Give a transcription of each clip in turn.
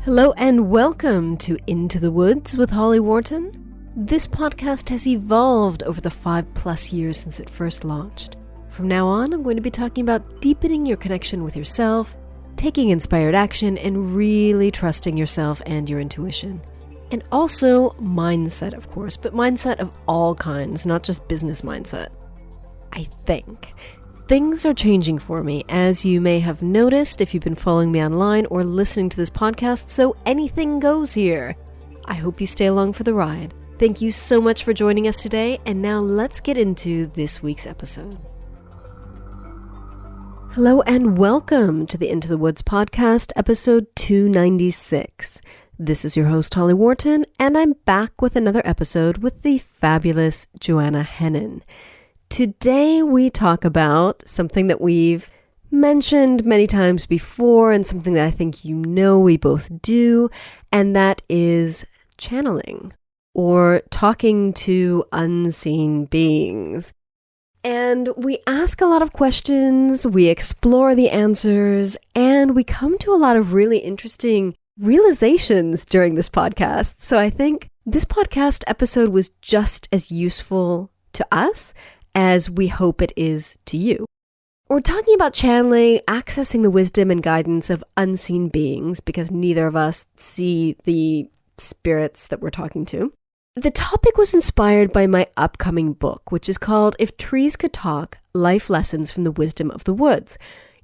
Hello and welcome to Into the Woods with Holly Wharton. This podcast has evolved over the 5+ years since it first launched. From now on, I'm going to be talking about deepening your connection with yourself, taking inspired action, and really trusting yourself and your intuition. And also mindset, of course, but mindset of all kinds, not just business mindset. I think. Things are changing for me, as you may have noticed if you've been following me online or listening to this podcast, so anything goes here. I hope you stay along for the ride. Thank you so much for joining us today, and now let's get into this week's episode. Hello and welcome to the Into the Woods podcast, episode 296. This is your host, Holly Wharton, and I'm back with another episode with the fabulous Joanna Hennon. Today we talk about something that we've mentioned many times before and something that I think you know we both do, and that is channeling or talking to unseen beings. And we ask a lot of questions, we explore the answers, and we come to a lot of really interesting realizations during this podcast. So I think this podcast episode was just as useful to us as we hope it is to you. We're talking about channeling, accessing the wisdom and guidance of unseen beings, because neither of us see the spirits that we're talking to. The topic was inspired by my upcoming book, which is called If Trees Could Talk, Life Lessons from the Wisdom of the Woods,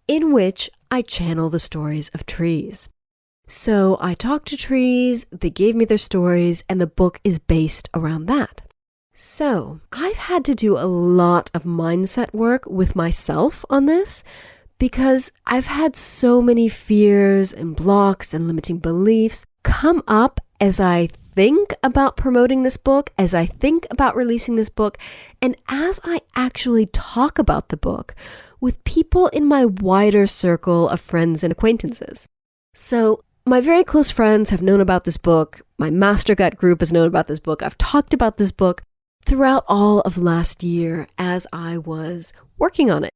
in which I channel the stories of trees. So I talk to trees, they gave me their stories, and the book is based around that. So I've had to do a lot of mindset work with myself on this because I've had so many fears and blocks and limiting beliefs come up as I think about promoting this book, as I think about releasing this book, and as I actually talk about the book with people in my wider circle of friends and acquaintances. So my very close friends have known about this book. My Master Gut group has known about this book. I've talked about this book throughout all of last year as I was working on it.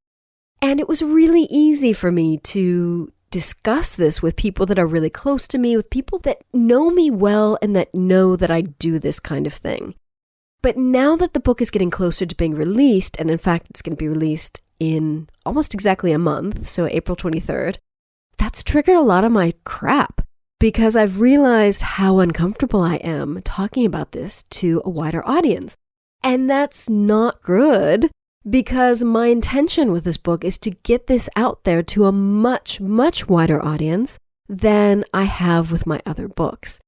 And it was really easy for me to discuss this with people that are really close to me, with people that know me well and that know that I do this kind of thing. But now that the book is getting closer to being released, and in fact it's going to be released in almost exactly a month, so April 23rd, that's triggered a lot of my crap because I've realized how uncomfortable I am talking about this to a wider audience. And that's not good because my intention with this book is to get this out there to a much, much wider audience than I have with my other books.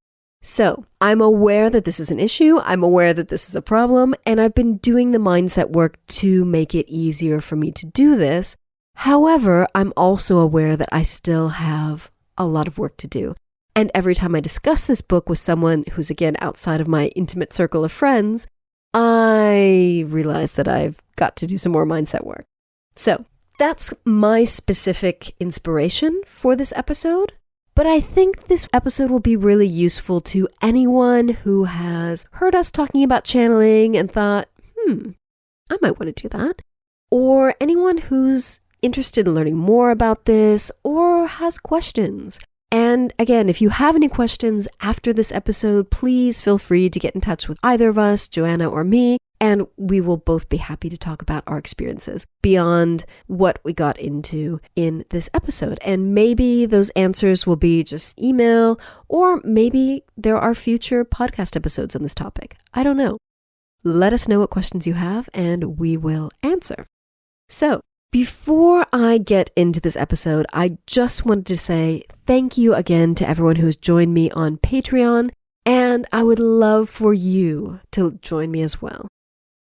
So I'm aware that this is an issue. I'm aware that this is a problem, and I've been doing the mindset work to make it easier for me to do this. However, I'm also aware that I still have a lot of work to do. And every time I discuss this book with someone who's, again, outside of my intimate circle of friends, I realize that I've got to do some more mindset work. So that's my specific inspiration for this episode. But I think this episode will be really useful to anyone who has heard us talking about channeling and thought, I might want to do that. Or anyone who's interested in learning more about this or has questions. And again, if you have any questions after this episode, please feel free to get in touch with either of us, Joanna or me, and we will both be happy to talk about our experiences beyond what we got into in this episode. And maybe those answers will be just email, or maybe there are future podcast episodes on this topic. I don't know. Let us know what questions you have, and we will answer. So, before I get into this episode, I just wanted to say thank you again to everyone who's joined me on Patreon, and I would love for you to join me as well.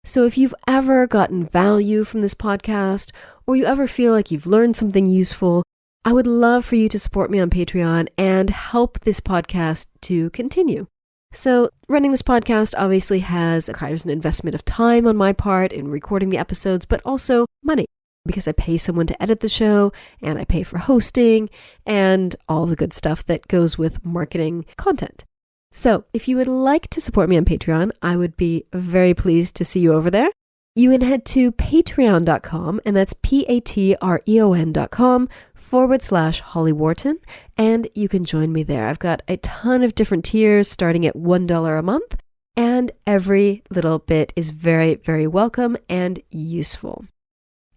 So if you've ever gotten value from this podcast, or you ever feel like you've learned something useful, I would love for you to support me on Patreon and help this podcast to continue. So running this podcast obviously requires an investment of time on my part in recording the episodes, but also money, because I pay someone to edit the show, and I pay for hosting, and all the good stuff that goes with marketing content. So if you would like to support me on Patreon, I would be very pleased to see you over there. You can head to patreon.com, and that's patreon.com/Holly Wharton, and you can join me there. I've got a ton of different tiers starting at $1 a month, and every little bit is very, very welcome and useful.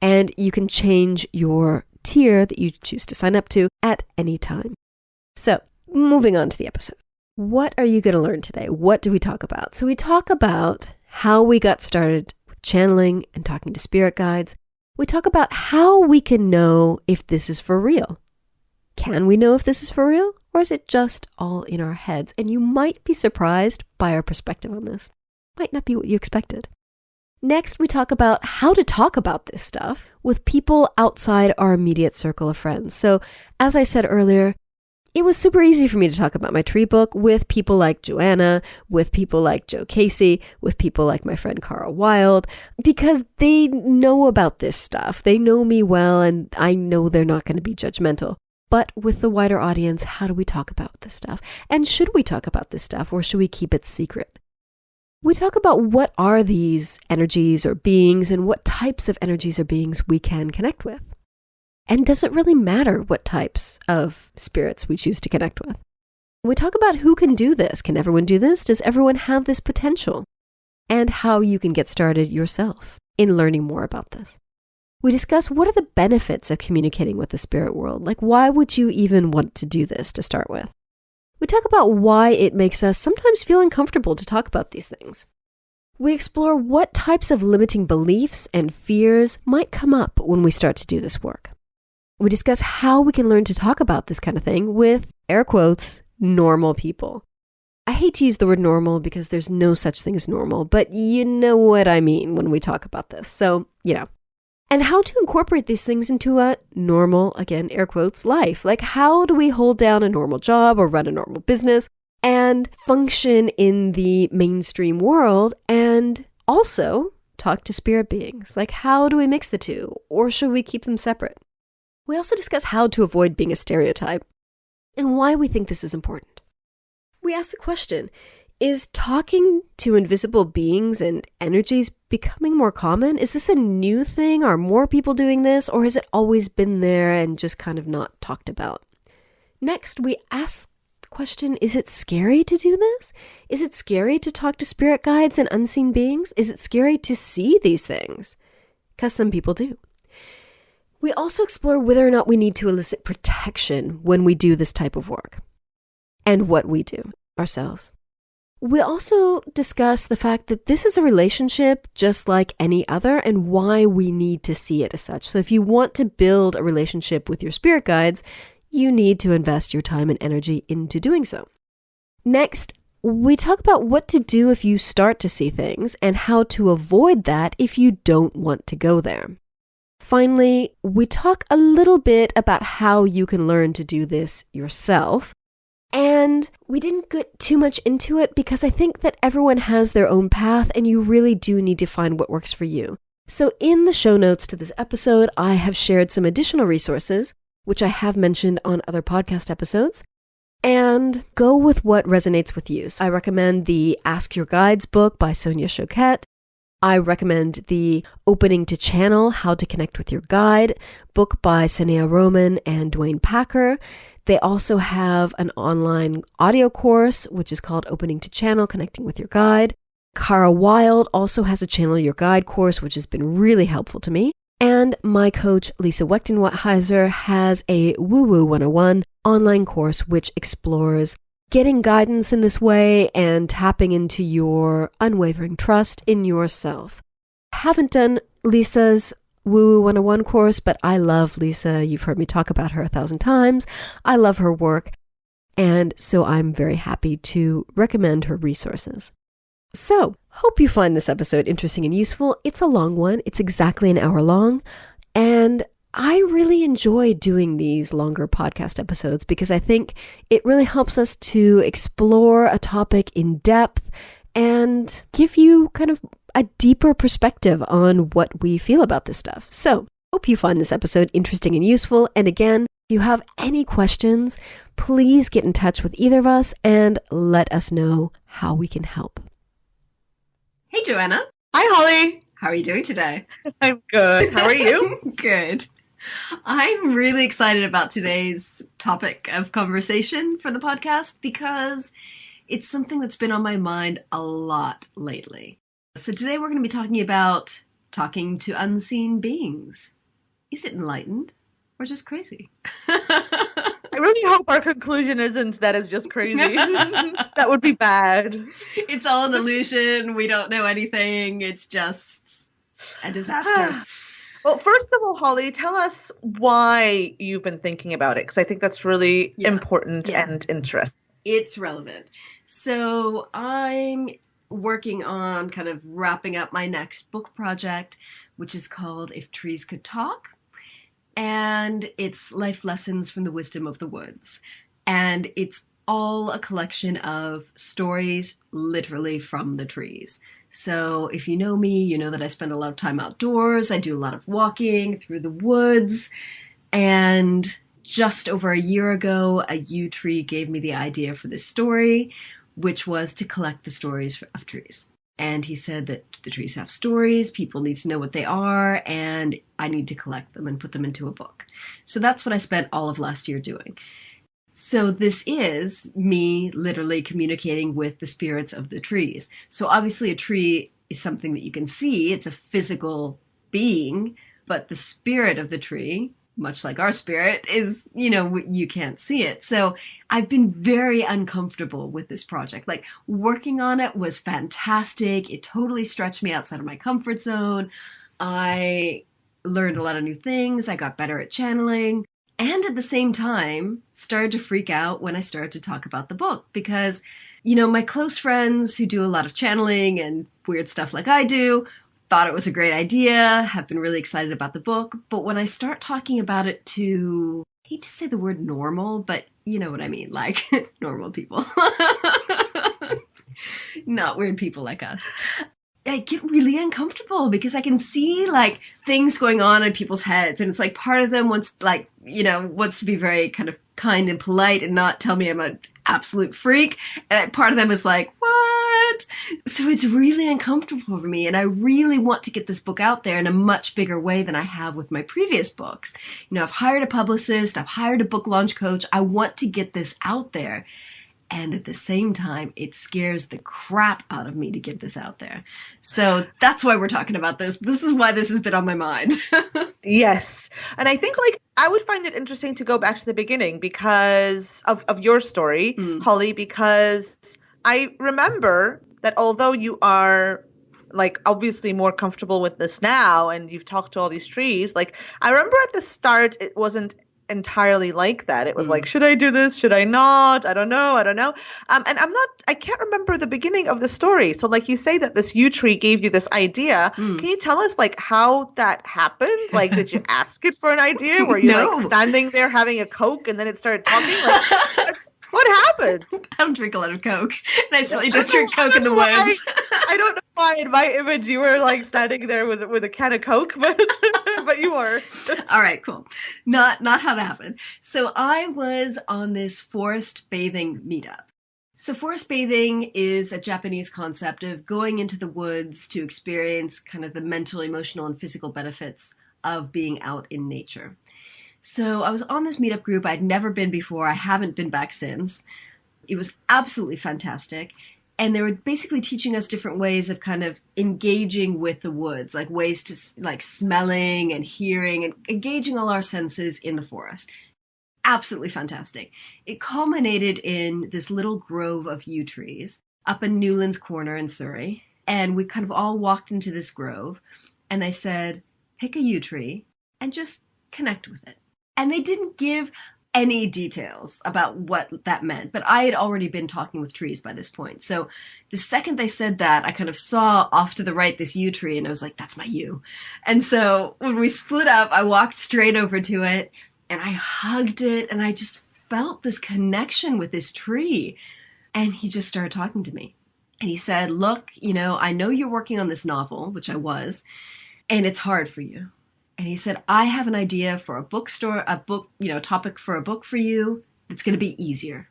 And you can change your tier that you choose to sign up to at any time. So, moving on to the episode. What are you going to learn today? What do we talk about? So we talk about how we got started with channeling and talking to spirit guides. We talk about how we can know if this is for real. Can we know if this is for real? Or is it just all in our heads? And you might be surprised by our perspective on this. Might not be what you expected. Next, we talk about how to talk about this stuff with people outside our immediate circle of friends. So, as I said earlier, it was super easy for me to talk about my tree book with people like Joanna, with people like Joe Casey, with people like my friend Cara Wilde, because they know about this stuff. They know me well, and I know they're not going to be judgmental. But with the wider audience, how do we talk about this stuff? And should we talk about this stuff, or should we keep it secret? We talk about what are these energies or beings and what types of energies or beings we can connect with. And does it really matter what types of spirits we choose to connect with? We talk about who can do this. Can everyone do this? Does everyone have this potential? And how you can get started yourself in learning more about this. We discuss what are the benefits of communicating with the spirit world. Like, why would you even want to do this to start with? We talk about why it makes us sometimes feel uncomfortable to talk about these things. We explore what types of limiting beliefs and fears might come up when we start to do this work. We discuss how we can learn to talk about this kind of thing with, air quotes, normal people. I hate to use the word normal because there's no such thing as normal, but you know what I mean when we talk about this. So, and how to incorporate these things into a normal, again, air quotes, life. Like, how do we hold down a normal job or run a normal business and function in the mainstream world and also talk to spirit beings? Like, how do we mix the two, or should we keep them separate? We also discuss how to avoid being a stereotype and why we think this is important. We ask the question, is talking to invisible beings and energies becoming more common? Is this a new thing? Are more people doing this? Or has it always been there and just kind of not talked about? Next, we ask the question, is it scary to do this? Is it scary to talk to spirit guides and unseen beings? Is it scary to see these things? Because some people do. We also explore whether or not we need to elicit protection when we do this type of work and what we do ourselves. We also discuss the fact that this is a relationship just like any other and why we need to see it as such. So if you want to build a relationship with your spirit guides, you need to invest your time and energy into doing so. Next, we talk about what to do if you start to see things and how to avoid that if you don't want to go there. Finally, we talk a little bit about how you can learn to do this yourself. And we didn't get too much into it because I think that everyone has their own path and you really do need to find what works for you. So in the show notes to this episode, I have shared some additional resources, which I have mentioned on other podcast episodes, and go with what resonates with you. So I recommend the Ask Your Guides book by Sonia Choquette. I recommend the Opening to Channel, How to Connect with Your Guide book by Sanea Roman and Dwayne Packer. They also have an online audio course, which is called Opening to Channel, Connecting with Your Guide. Cara Wilde also has a Channel Your Guide course, which has been really helpful to me. And my coach, Lisa Wechtenweiser, has a Woo Woo 101 online course, which explores getting guidance in this way and tapping into your unwavering trust in yourself. Haven't done Lisa's Woo Woo 101 course, but I love Lisa. You've heard me talk about her 1,000 times. I love her work. And so I'm very happy to recommend her resources. So, hope you find this episode interesting and useful. It's a long one. It's exactly an hour long. And I really enjoy doing these longer podcast episodes because I think it really helps us to explore a topic in depth and give you kind of a deeper perspective on what we feel about this stuff. So, hope you find this episode interesting and useful. And again, if you have any questions, please get in touch with either of us and let us know how we can help. Hey, Joanna. Hi, Holly. How are you doing today? I'm good. How are you? Good. I'm really excited about today's topic of conversation for the podcast because it's something that's been on my mind a lot lately. So today we're going to be talking about talking to unseen beings. Is it enlightened or just crazy? I really hope our conclusion isn't that it's just crazy. That would be bad. It's all an illusion. We don't know anything. It's just a disaster. Well, first of all, Holly, tell us why you've been thinking about it, because I think that's really Yeah. important Yeah. and interesting. It's relevant. So I'm working on kind of wrapping up my next book project, which is called If Trees Could Talk. And it's life lessons from the wisdom of the woods. And it's all a collection of stories literally from the trees. So if you know me, you know that I spend a lot of time outdoors. I do a lot of walking through the woods. And just over a year ago, a yew tree gave me the idea for this story, which was to collect the stories of trees. And he said that the trees have stories, people need to know what they are, and I need to collect them and put them into a book. So that's what I spent all of last year doing. So this is me literally communicating with the spirits of the trees. So obviously a tree is something that you can see, it's a physical being, but the spirit of the tree, much like our spirit, is, you can't see it. So I've been very uncomfortable with this project. Like, working on it was fantastic. It totally stretched me outside of my comfort zone. I learned a lot of new things. I got better at channeling. And at the same time, started to freak out when I started to talk about the book because, my close friends who do a lot of channeling and weird stuff like I do thought it was a great idea, have been really excited about the book. But when I start talking about it to, I hate to say the word normal, but you know what I mean, like normal people, not weird people like us, I get really uncomfortable because I can see like things going on in people's heads. And it's like part of them wants wants to be very kind of kind and polite and not tell me I'm an absolute freak. And part of them is like, what? So it's really uncomfortable for me. And I really want to get this book out there in a much bigger way than I have with my previous books. I've hired a publicist. I've hired a book launch coach. I want to get this out there. And at the same time, it scares the crap out of me to get this out there. So that's why we're talking about this. This is why this has been on my mind. Yes. And I think I would find it interesting to go back to the beginning because of your story, Holly, because I remember that although you are obviously more comfortable with this now and you've talked to all these trees, I remember at the start it wasn't entirely like that. It was like, should I do this? Should I not? I don't know. And I can't remember the beginning of the story. So like you say that this yew tree gave you this idea. Can you tell us how that happened? Did you ask it for an idea? Were you No. standing there having a Coke and then it started talking? What happened? I don't drink a lot of Coke. And I certainly don't drink Coke in the woods. I don't know why in my image you were standing there with a can of Coke, but you were. All right, cool. Not how that happened. So I was on this forest bathing meetup. So forest bathing is a Japanese concept of going into the woods to experience kind of the mental, emotional, and physical benefits of being out in nature. So I was on this meetup group. I'd never been before. I haven't been back since. It was absolutely fantastic. And they were basically teaching us different ways of kind of engaging with the woods, like ways to smelling and hearing and engaging all our senses in the forest. Absolutely fantastic. It culminated in this little grove of yew trees up in Newlands Corner in Surrey. And we kind of all walked into this grove and they said, pick a yew tree and just connect with it. And they didn't give any details about what that meant, but I had already been talking with trees by this point. So the second they said that, I kind of saw off to the right this yew tree and I was like, that's my yew. And so when we split up, I walked straight over to it and I hugged it and I just felt this connection with this tree. And he just started talking to me. And he said, look, I know you're working on this novel, which I was, and it's hard for you. And he said, I have an idea for topic for a book for you that's going to be easier.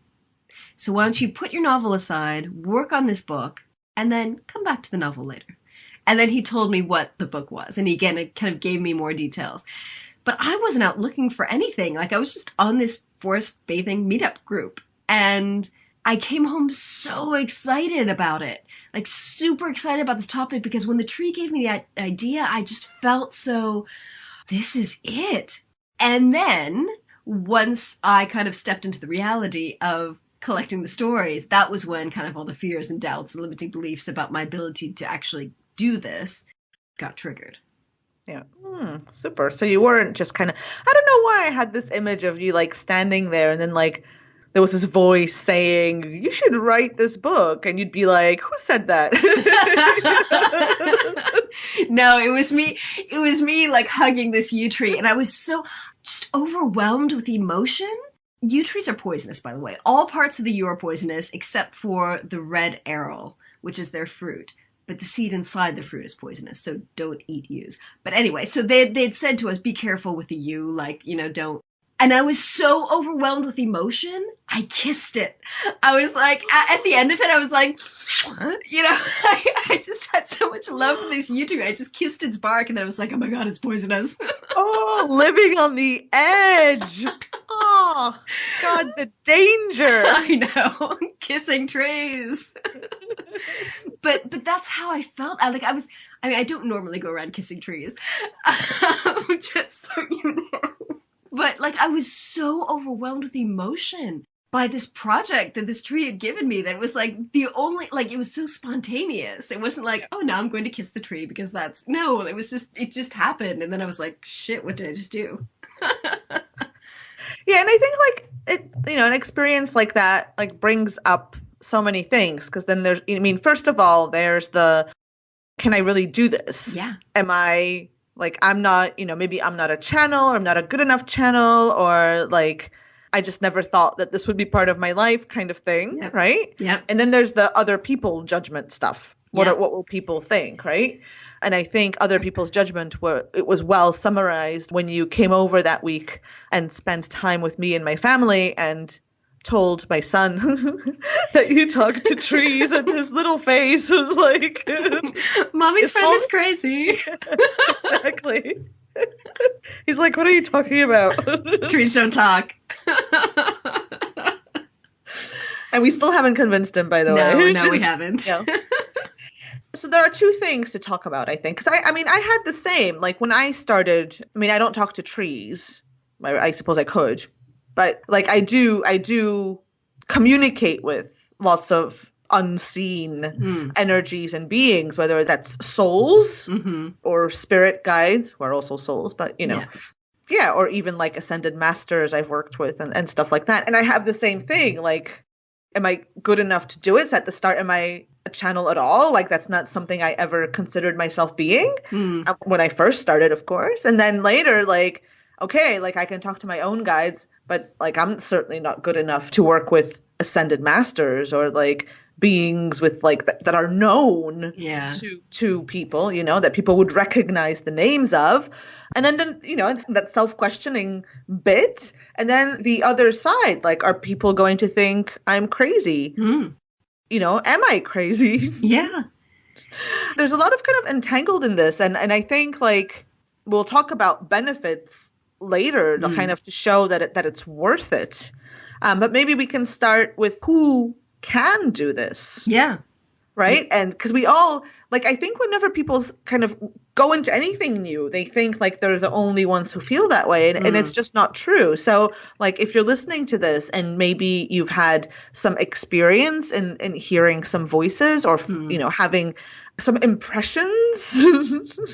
So why don't you put your novel aside, work on this book, and then come back to the novel later. And then he told me what the book was. And again, it kind of gave me more details. But I wasn't out looking for anything. Like, I was just on this forest bathing meetup group. And I came home so excited about it. Like, super excited about this topic, because when the tree gave me the idea, I just felt so, this is it. And then once I kind of stepped into the reality of collecting the stories, that was when kind of all the fears and doubts and limiting beliefs about my ability to actually do this got triggered. Yeah. Super. So you weren't just kind of, I don't know why I had this image of you like standing there and then like there was this voice saying, you should write this book. And you'd be like, who said that? No, it was me. It was me like hugging this yew tree. And I was so just overwhelmed with emotion. Yew trees are poisonous, by the way. All parts of the yew are poisonous except for the red aril, which is their fruit. But the seed inside the fruit is poisonous, so don't eat yews. But anyway, so they'd said to us, be careful with the yew, like, don't. And I was so overwhelmed with emotion, I kissed it. I was like, at the end of it, I was like, I just had so much love for this yew tree. I just kissed its bark, and then I was like, oh my God, it's poisonous. Oh, living on the edge. Oh, God, the danger. I know, kissing trees. But that's how I felt. I don't normally go around kissing trees, just so you know. But like, I was so overwhelmed with emotion by this project that this tree had given me that was like the only, like, it was so spontaneous. It wasn't like, oh, now I'm going to kiss the tree because no, it just happened. And then I was like, shit, what did I just do? Yeah. And I think like it, an experience like that, like brings up so many things. Cause then first of all, there's can I really do this? Yeah. Am I like, I'm not, maybe I'm not a channel, or I'm not a good enough channel, or like, I just never thought that this would be part of my life kind of thing. Yep. Right. Yeah. And then there's the other people judgment stuff. What will people think? Right. And I think other people's judgment it was well summarized when you came over that week and spent time with me and my family and told my son that you talked to trees, and his little face was like, Mommy's friend is crazy. Exactly. He's like, what are you talking about? Trees don't talk. And we still haven't convinced him, by the way. No, we haven't. Yeah. So there are two things to talk about, I think. Because I had the same. Like when I started, I don't talk to trees. I suppose I could. But like I do communicate with lots of unseen energies and beings, whether that's souls or spirit guides, who are also souls, but or even like ascended masters I've worked with and stuff like that. And I have the same thing. Like, am I good enough to do it? So at the start, am I a channel at all? Like, that's not something I ever considered myself being when I first started, of course. And then later, like, okay, like I can talk to my own guides, but like I'm certainly not good enough to work with ascended masters or like beings with like that are known to people, that people would recognize the names of. And then it's that self-questioning bit. And then the other side, like, are people going to think I'm crazy? Am I crazy? Yeah. There's a lot of kind of entangled in this. And I think like we'll talk about benefits later to kind of to show that it's worth it. But maybe we can start with who can do this. Yeah. Right. And because we all like, I think whenever people kind of go into anything new, they think like they're the only ones who feel that way. And it's just not true. So like if you're listening to this and maybe you've had some experience in hearing some voices or, having some impressions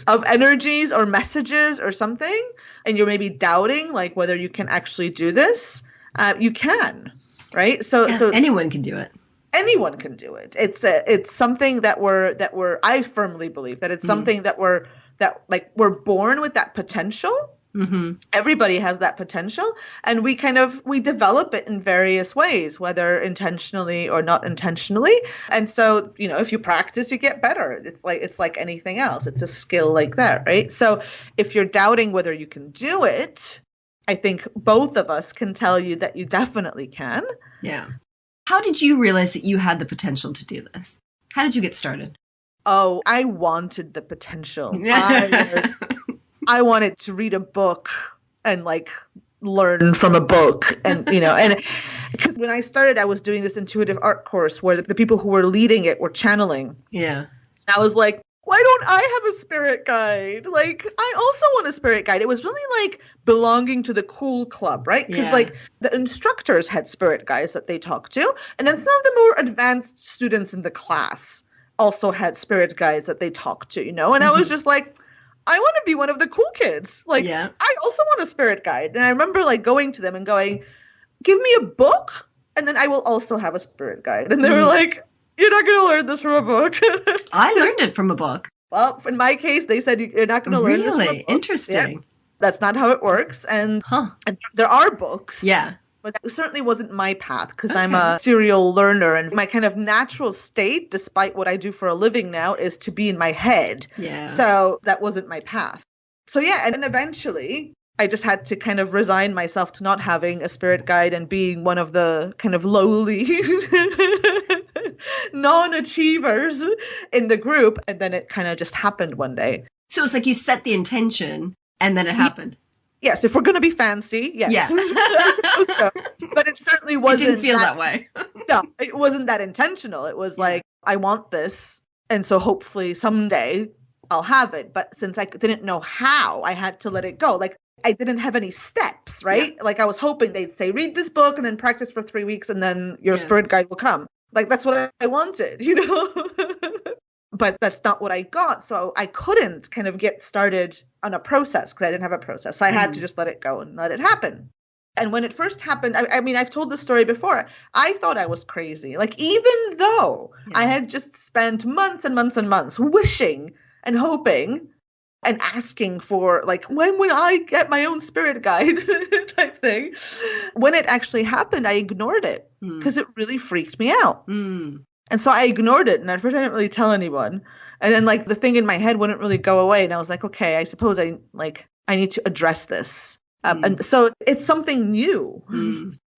of energies or messages or something, and you're maybe doubting like whether you can actually do this, you can, right? So anyone can do it. Anyone can do it. It's something that I firmly believe that it's something that we're born with that potential. Mm-hmm. Everybody has that potential, and we develop it in various ways, whether intentionally or not intentionally. And so, if you practice, you get better. It's like anything else. It's a skill like that, right? So if you're doubting whether you can do it, I think both of us can tell you that you definitely can. Yeah. How did you realize that you had the potential to do this? How did you get started? Oh, I wanted the potential. Yeah. I wanted to read a book and like learn from a book and because when I started, I was doing this intuitive art course where the people who were leading it were channeling. Yeah. And I was like, why don't I have a spirit guide? Like, I also want a spirit guide. It was really like belonging to the cool club, right? Because Yeah. like the instructors had spirit guides that they talked to. And then some of the more advanced students in the class also had spirit guides that they talked to, And I was just like, I want to be one of the cool kids. Like, Yeah. I also want a spirit guide. And I remember like going to them and going, give me a book and then I will also have a spirit guide. And they were like, you're not going to learn this from a book. I learned it from a book. Well, in my case, they said you're not going to learn this from a Really? book. Interesting. Yeah, that's not how it works. And Huh. there are books. Yeah. But that certainly wasn't my path because I'm a serial learner and my kind of natural state, despite what I do for a living now, is to be in my head. Yeah. So that wasn't my path. So yeah, and eventually I just had to kind of resign myself to not having a spirit guide and being one of the kind of lowly non-achievers in the group. And then it kind of just happened one day. So it's like you set the intention and then it happened. Yes, if we're going to be fancy, yes. Yeah. So, but it certainly wasn't. It didn't feel that way. No, it wasn't that intentional. It was like, I want this. And so hopefully someday I'll have it. But since I didn't know how, I had to let it go. Like I didn't have any steps, right? Yeah. Like I was hoping they'd say, read this book and then practice for 3 weeks and then your spirit guide will come. Like that's what I wanted, But that's not what I got. So I couldn't kind of get started on a process because I didn't have a process. So I had to just let it go and let it happen. And when it first happened, I mean, I've told this story before. I thought I was crazy. Like, even though I had just spent months and months and months wishing and hoping and asking for, like, when will I get my own spirit guide type thing. When it actually happened, I ignored it because it really freaked me out. And so I ignored it, and at first I didn't really tell anyone. And then like the thing in my head wouldn't really go away, and I was like, okay, I suppose I need to address this. And so it's something new,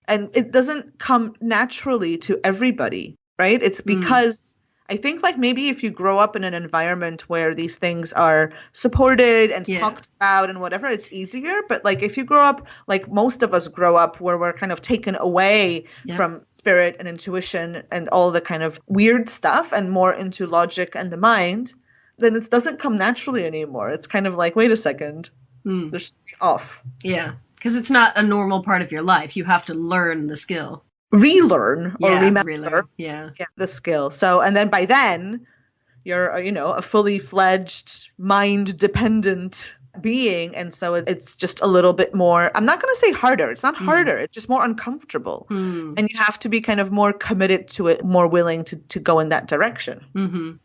and it doesn't come naturally to everybody, right? It's because I think like maybe if you grow up in an environment where these things are supported and talked about and whatever, it's easier. But like if you grow up, like most of us grow up where we're kind of taken away from spirit and intuition and all the kind of weird stuff and more into logic and the mind, then it doesn't come naturally anymore. It's kind of like, wait a second, there's something off. Yeah, because it's not a normal part of your life. You have to learn the skill. Relearn or remember the skill. So, and then by then you're, a fully fledged mind dependent being. And so it's just a little bit more, I'm not going to say harder. It's not harder. It's just more uncomfortable. And you have to be kind of more committed to it, more willing to go in that direction,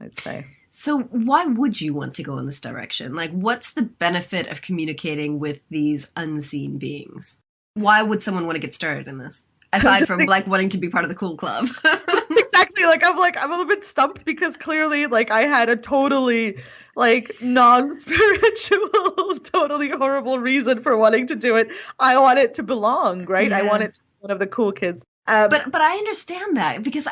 I'd say. So why would you want to go in this direction? Like, what's the benefit of communicating with these unseen beings? Why would someone want to get started in this? Aside from like wanting to be part of the cool club. That's exactly like I'm a little bit stumped because clearly like I had a totally like non-spiritual, totally horrible reason for wanting to do it. I want it to belong, right? I want it to be one of the cool kids. But I understand that because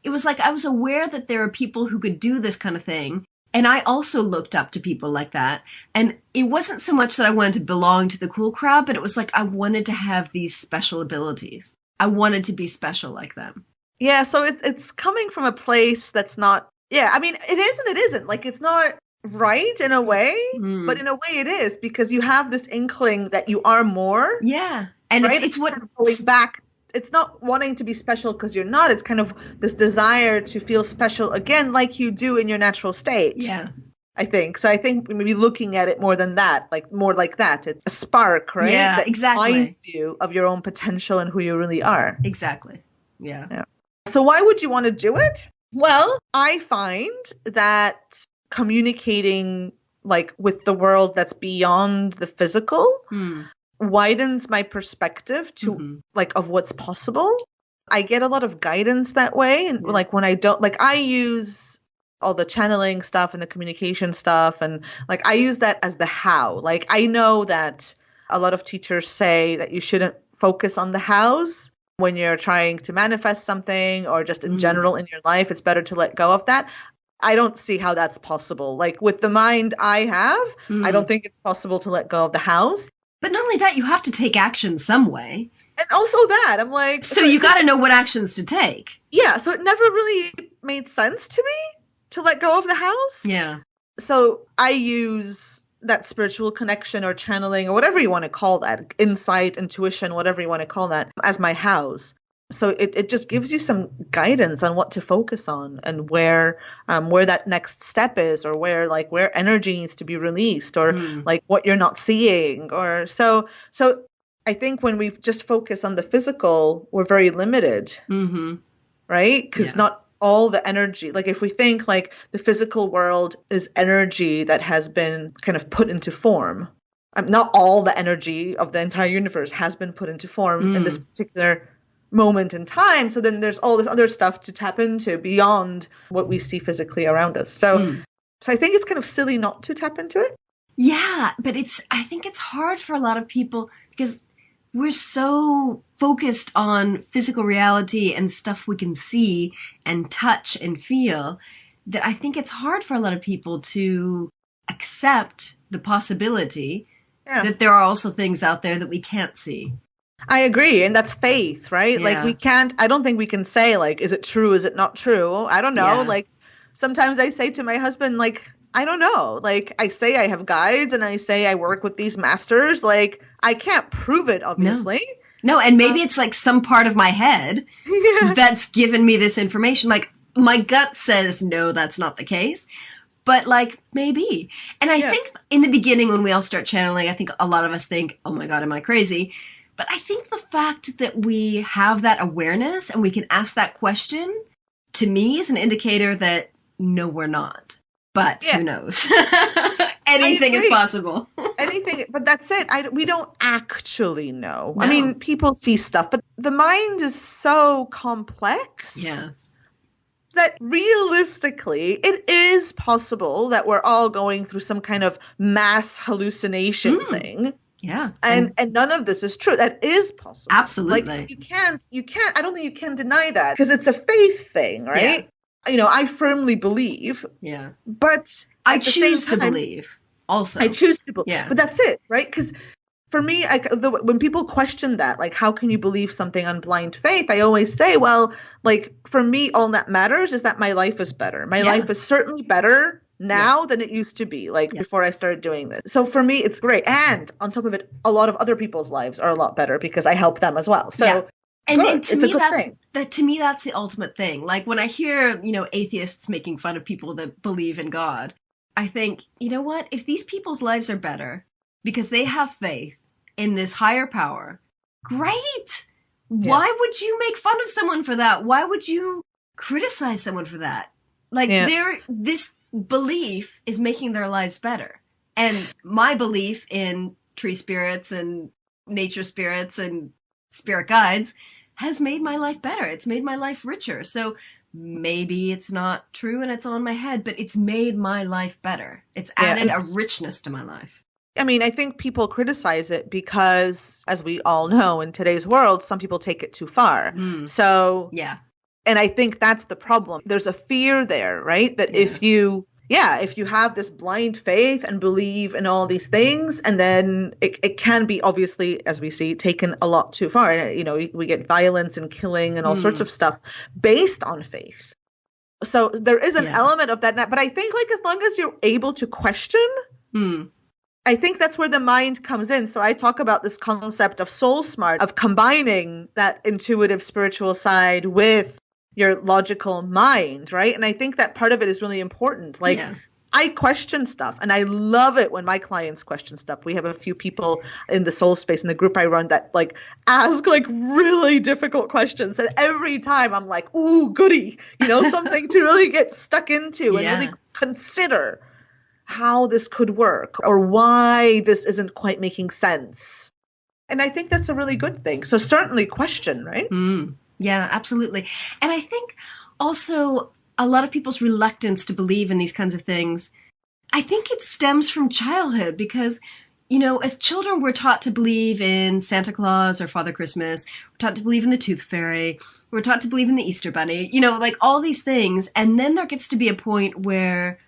it was like I was aware that there are people who could do this kind of thing. And I also looked up to people like that. And it wasn't so much that I wanted to belong to the cool crowd, but it was like I wanted to have these special abilities. I wanted to be special like them. Yeah, so it's coming from a place that's not, I mean, it is and it isn't. Like, it's not right in a way, but in a way it is because you have this inkling that you are more. Yeah, and right? it's what... Going back, it's not wanting to be special because you're not. It's kind of this desire to feel special again like you do in your natural state. Yeah. I think. So I think maybe looking at it more than that, like more like that. It's a spark, right? Yeah, that exactly. reminds you of your own potential and who you really are. Exactly. Yeah. So why would you want to do it? Well, I find that communicating like with the world that's beyond the physical widens my perspective to like of what's possible. I get a lot of guidance that way. And like when I don't, like I use all the channeling stuff and the communication stuff. And like, I use that as the how. Like, I know that a lot of teachers say that you shouldn't focus on the hows when you're trying to manifest something or just in general in your life. It's better to let go of that. I don't see how that's possible. Like with the mind I have, I don't think it's possible to let go of the house. But not only that, you have to take action some way. And also that, I'm like... So you got to know what actions to take. Yeah, so it never really made sense to me to let go of the house. Yeah. So I use that spiritual connection or channeling or whatever you want to call that, insight, intuition, whatever you want to call that, as my house. So it just gives you some guidance on what to focus on and where that next step is, or where energy needs to be released, or like what you're not seeing, or so I think when we just focus on the physical, we're very limited, right? Because not all the energy, like if we think like the physical world is energy that has been kind of put into form, not all the energy of the entire universe has been put into form in this particular moment in time. So then there's all this other stuff to tap into beyond what we see physically around us. So I think it's kind of silly not to tap into it. Yeah, but I think it's hard for a lot of people because we're so focused on physical reality and stuff we can see and touch and feel that I think it's hard for a lot of people to accept the possibility that there are also things out there that we can't see. I agree. And that's faith, right? Yeah. Like I don't think we can say like, is it true? Is it not true? I don't know. Yeah. Like sometimes I say to my husband, like, I don't know. Like I say I have guides and I say I work with these masters. Like I can't prove it, obviously. No, and maybe it's like some part of my head that's given me this information. Like my gut says, no, that's not the case. But like maybe. And I think in the beginning when we all start channeling, I think a lot of us think, oh my God, am I crazy? But I think the fact that we have that awareness and we can ask that question, to me, is an indicator that no, we're not. But who knows? Anything is possible. Anything, but that's it. We don't actually know. No. I mean, people see stuff, but the mind is so complex. Yeah. That realistically, it is possible that we're all going through some kind of mass hallucination thing. Yeah. And none of this is true. That is possible. Absolutely. Like you can't, I don't think you can deny that because it's a faith thing, right? Yeah. You know, I firmly believe. Yeah. But I choose to believe also. I choose to believe. Yeah. But that's it, right? Because for me, when people question that, like, how can you believe something on blind faith? I always say, well, like, for me, all that matters is that my life is better. My life is certainly better now than it used to be, like before I started doing this. So for me, it's great. And on top of it, a lot of other people's lives are a lot better because I help them as well. So and then to me, that's the ultimate thing. Like when I hear, atheists making fun of people that believe in God, I think, you know what? If these people's lives are better because they have faith in this higher power, great. Yeah. Why would you make fun of someone for that? Why would you criticize someone for that? Like this belief is making their lives better. And my belief in tree spirits and nature spirits and spirit guides has made my life better. It's made my life richer. So maybe it's not true and it's on my head, but it's made my life better. It's added a richness to my life. I mean, I think people criticize it because, as we all know, in today's world, some people take it too far. So, and I think that's the problem. There's a fear there, right? That if you have this blind faith and believe in all these things, and then it can be obviously, as we see, taken a lot too far. We get violence and killing and all sorts of stuff based on faith. So there is an element of that. But I think like as long as you're able to question, I think that's where the mind comes in. So I talk about this concept of soul smart, of combining that intuitive spiritual side with your logical mind, right? And I think that part of it is really important. Like I question stuff and I love it when my clients question stuff. We have a few people in the soul space in the group I run that like ask like really difficult questions. And every time I'm like, ooh, goody, something to really get stuck into and really consider how this could work or why this isn't quite making sense. And I think that's a really good thing. So certainly question, right? Yeah, absolutely. And I think also a lot of people's reluctance to believe in these kinds of things, I think it stems from childhood because you know, as children, we're taught to believe in Santa Claus or Father Christmas. We're taught to believe in the Tooth Fairy. We're taught to believe in the Easter Bunny, you know, like all these things. And then there gets to be a point where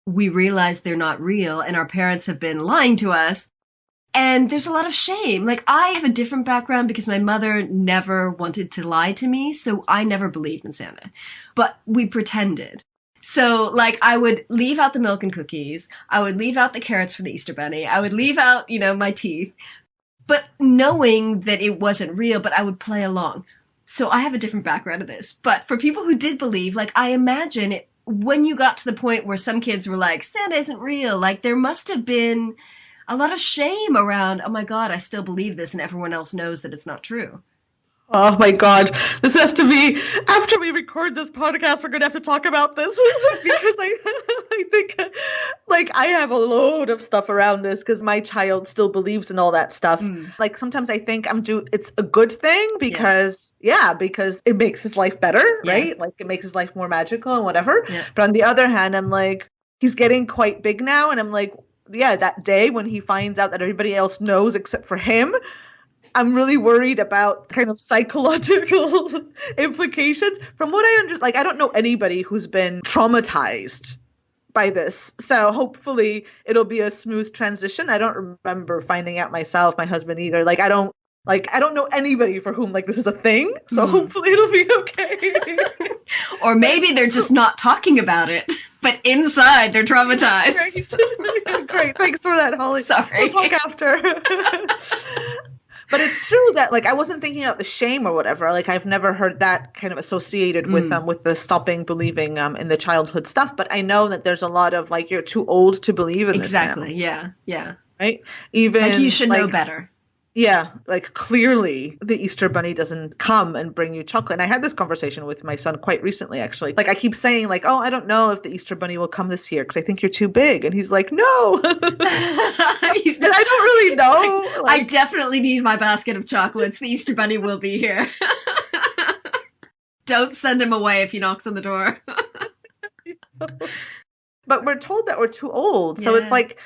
we realize they're not real and our parents have been lying to us. And there's a lot of shame. Like, I have a different background because my mother never wanted to lie to me, so I never believed in Santa. But we pretended. So, like, I would leave out the milk and cookies. I would leave out the carrots for the Easter Bunny. I would leave out, you know, my teeth. But knowing that it wasn't real, but I would play along. So I have a different background of this. But for people who did believe, like, I imagine it, when you got to the point where some kids were like, Santa isn't real, like, there must have been a lot of shame around, oh my God, I still believe this and everyone else knows that it's not true. Oh my God, this has to be, after we record this podcast, we're going to have to talk about this because I think, like, I have a load of stuff around this because my child still believes in all that stuff. Like, sometimes I think it's a good thing because, because it makes his life better, right? Like, it makes his life more magical and whatever. Yeah. But on the other hand, I'm like, he's getting quite big now. And I'm like, yeah, that day when he finds out that everybody else knows except for him, I'm really worried about kind of psychological implications. From what I understand, like, I don't know anybody who's been traumatized by this. So hopefully it'll be a smooth transition. I don't remember finding out myself, my husband either. I don't know anybody for whom, like, this is a thing. So hopefully it'll be okay. Or maybe they're just not talking about it, but inside they're traumatized. Great. Thanks for that, Holly. Sorry. We'll talk after. But it's true that, like, I wasn't thinking about the shame or whatever. Like, I've never heard that kind of associated with the stopping believing in the childhood stuff. But I know that there's a lot of, like, you're too old to believe in this now. Exactly. Yeah. Right? Even like, you should know better. Yeah, like, clearly the Easter Bunny doesn't come and bring you chocolate. And I had this conversation with my son quite recently, actually. Like, I keep saying, like, oh, I don't know if the Easter Bunny will come this year because I think you're too big. And he's like, no. And I don't really know. Like, I definitely need my basket of chocolates. The Easter Bunny will be here. Don't send him away if he knocks on the door. But we're told that we're too old. So it's like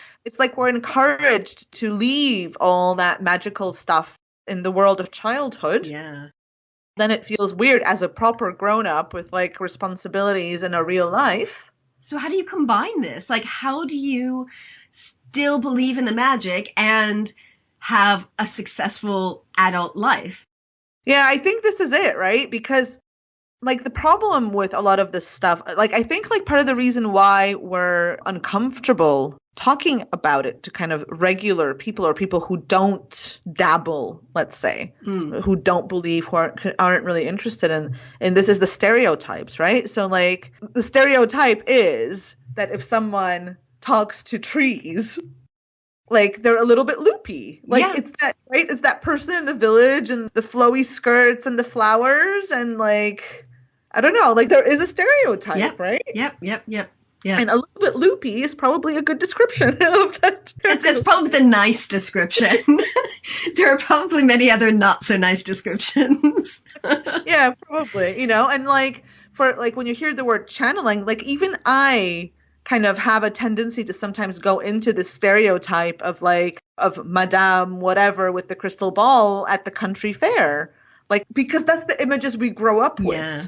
we're encouraged to leave all that magical stuff in the world of childhood. Yeah. Then it feels weird as a proper grown-up with, like, responsibilities in a real life. So how do you combine this? Like, how do you still believe in the magic and have a successful adult life? Yeah, I think this is it, right? Because, like, the problem with a lot of this stuff, like, I think, like, part of the reason why we're uncomfortable talking about it to kind of regular people or people who don't dabble, let's say, who don't believe, who aren't really interested in this, is the stereotypes, right? So, like, the stereotype is that if someone talks to trees, like, they're a little bit loopy. Like, it's that, right? It's that person in the village and the flowy skirts and the flowers and, like, I don't know, like, there is a stereotype, right? Yep. Yeah. And a little bit loopy is probably a good description of that. That's probably the nice description. There are probably many other not so nice descriptions. Yeah, probably, you know, and, like, for, like, when you hear the word channeling, like, even I kind of have a tendency to sometimes go into this stereotype of, like, of Madame whatever with the crystal ball at the country fair. Like, because that's the images we grow up with. Yeah.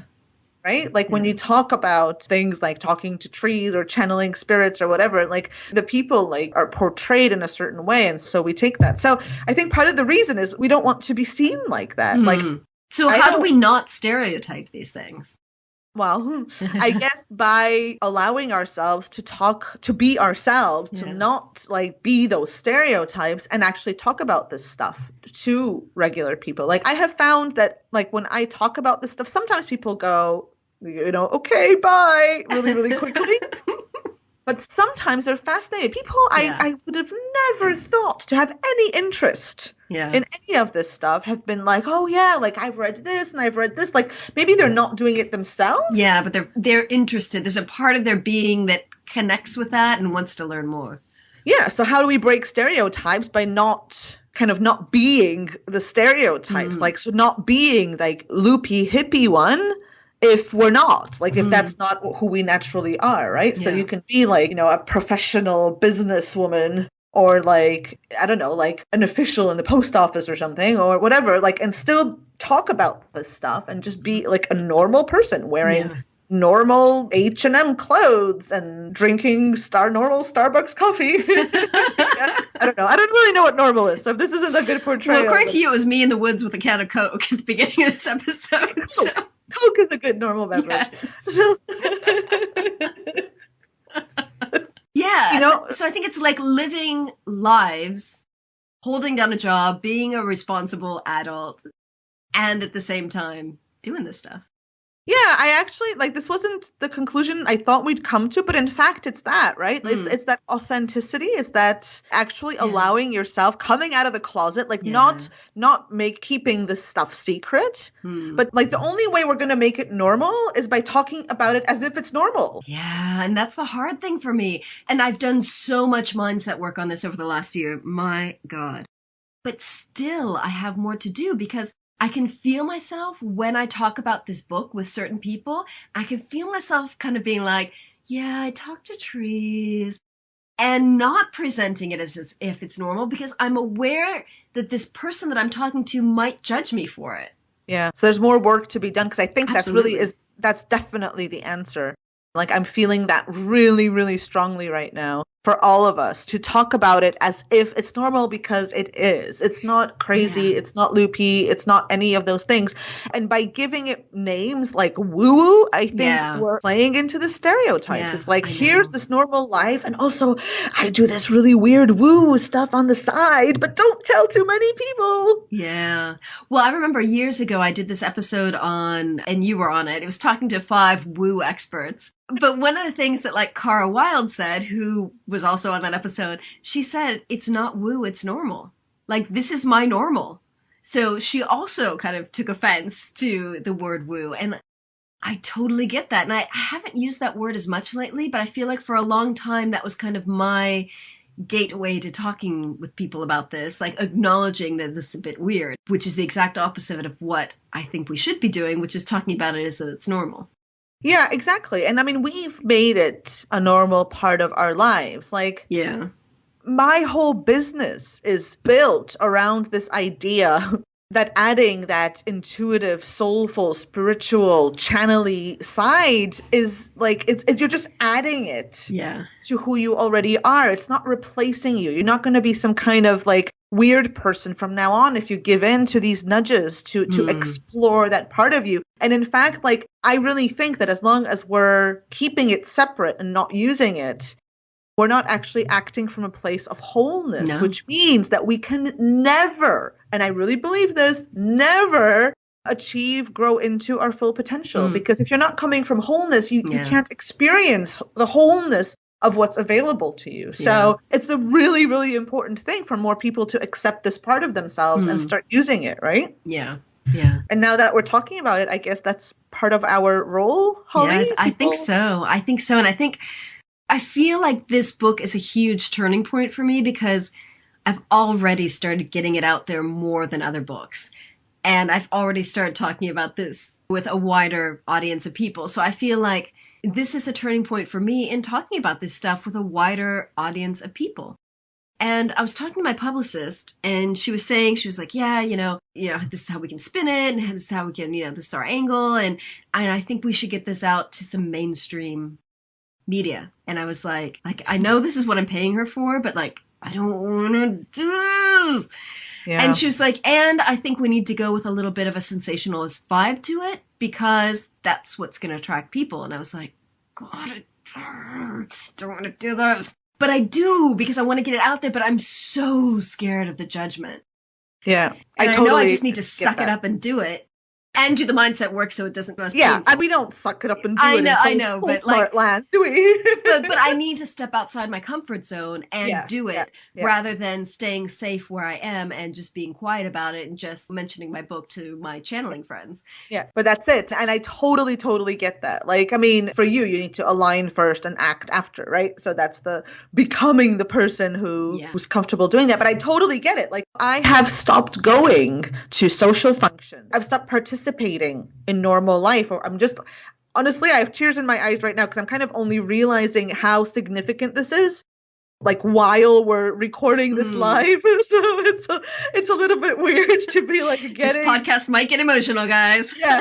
Right? Like, when you talk about things like talking to trees or channeling spirits or whatever, like, the people, like, are portrayed in a certain way. And so we take that. So I think part of the reason is we don't want to be seen like that. Like, so how do we not stereotype these things? Well, I guess by allowing ourselves to be ourselves, to not, like, be those stereotypes and actually talk about this stuff to regular people. Like, I have found that, like, when I talk about this stuff, sometimes people go, you know, okay, bye, really, really quickly. But sometimes they're fascinated. People I would have never thought to have any interest in any of this stuff have been like, oh yeah, like, I've read this and I've read this. Like, maybe they're not doing it themselves. Yeah, but they're interested. There's a part of their being that connects with that and wants to learn more. Yeah. So how do we break stereotypes by not being the stereotype? Like, so not being, like, loopy hippie one. If we're not, like, if that's not who we naturally are, right? So you can be, like, you know, a professional businesswoman or like, I don't know, like an official in the post office or something or whatever, like, and still talk about this stuff and just be like a normal person wearing normal H&M clothes and drinking normal Starbucks coffee. I don't know. I don't really know what normal is. So if this isn't a good portrayal. Well, according to you, it was me in the woods with a can of Coke at the beginning of this episode. So. Coke is a good normal beverage. Yes. So yeah. You know, so I think it's like living lives, holding down a job, being a responsible adult, and at the same time doing this stuff. Yeah, I actually, like, this wasn't the conclusion I thought we'd come to, but in fact, it's that, right? It's that authenticity. It's that actually allowing yourself, coming out of the closet, like not keeping this stuff secret, but like the only way we're going to make it normal is by talking about it as if it's normal. Yeah, and that's the hard thing for me. And I've done so much mindset work on this over the last year. My God. But still, I have more to do because I can feel myself when I talk about this book with certain people. I can feel myself kind of being like, yeah, I talk to trees, and not presenting it as if it's normal because I'm aware that this person that I'm talking to might judge me for it. Yeah. So there's more work to be done because I think that's definitely the answer. Like I'm feeling that really, really strongly right now for all of us to talk about it as if it's normal because it is. It's not crazy. Yeah. It's not loopy. It's not any of those things. And by giving it names like woo-woo, I think we're playing into the stereotypes. It's like, here's this normal life. And also I do this really weird woo stuff on the side, but don't tell too many people. Yeah. Well, I remember years ago, I did this episode on, and you were on it. It was talking to 5 woo experts. But one of the things that like Cara Wilde said, who was also on that episode, she said, it's not woo, it's normal. Like, this is my normal. So she also kind of took offense to the word woo. And I totally get that. And I haven't used that word as much lately, but I feel like for a long time, that was kind of my gateway to talking with people about this, like acknowledging that this is a bit weird, which is the exact opposite of what I think we should be doing, which is talking about it as though it's normal. Yeah, exactly. And I mean, we've made it a normal part of our lives. Like, my whole business is built around this idea that adding that intuitive, soulful, spiritual, channel-y side is like, you're just adding it to who you already are. It's not replacing you. You're not going to be some kind of like weird person from now on if you give in to these nudges to explore that part of you. And in fact, like, I really think that as long as we're keeping it separate and not using it, we're not actually acting from a place of wholeness, which means that we can never, and I really believe this, never grow into our full potential. Because if you're not coming from wholeness, you can't experience the wholeness of what's available to you. So it's a really, really important thing for more people to accept this part of themselves and start using it, right? Yeah. Yeah. And now that we're talking about it, I guess that's part of our role, Holly? Yeah, I think so. And I feel like this book is a huge turning point for me because I've already started getting it out there more than other books. And I've already started talking about this with a wider audience of people. So I feel like this is a turning point for me in talking about this stuff with a wider audience of people. And I was talking to my publicist and she was like, yeah, this is how we can spin it. And this is how we can, this is our angle. And I think we should get this out to some mainstream media. And I was like, I know this is what I'm paying her for, but like, I don't want to do this. Yeah. And she was like, and I think we need to go with a little bit of a sensationalist vibe to it because that's what's going to attract people. And I was like, God, I don't want to do this. But I do because I want to get it out there, but I'm so scared of the judgment. Yeah. And I know I just need to suck it up and do it. And do the mindset work so it doesn't painful. And we don't suck it up and do it. I know, but like lands, do we? but I need to step outside my comfort zone and do it rather than staying safe where I am and just being quiet about it and just mentioning my book to my channeling friends. Yeah, but that's it. And I totally get that. Like, I mean, for you need to align first and act after, right? So that's the becoming the person who's comfortable doing that. But I totally get it. Like, I have stopped going to social functions. I've stopped participating in normal life, or I'm just honestly, I have tears in my eyes right now because I'm kind of only realizing how significant this is. like while we're recording this live. So it's a little bit weird to be like getting this podcast might get emotional, guys. Yeah,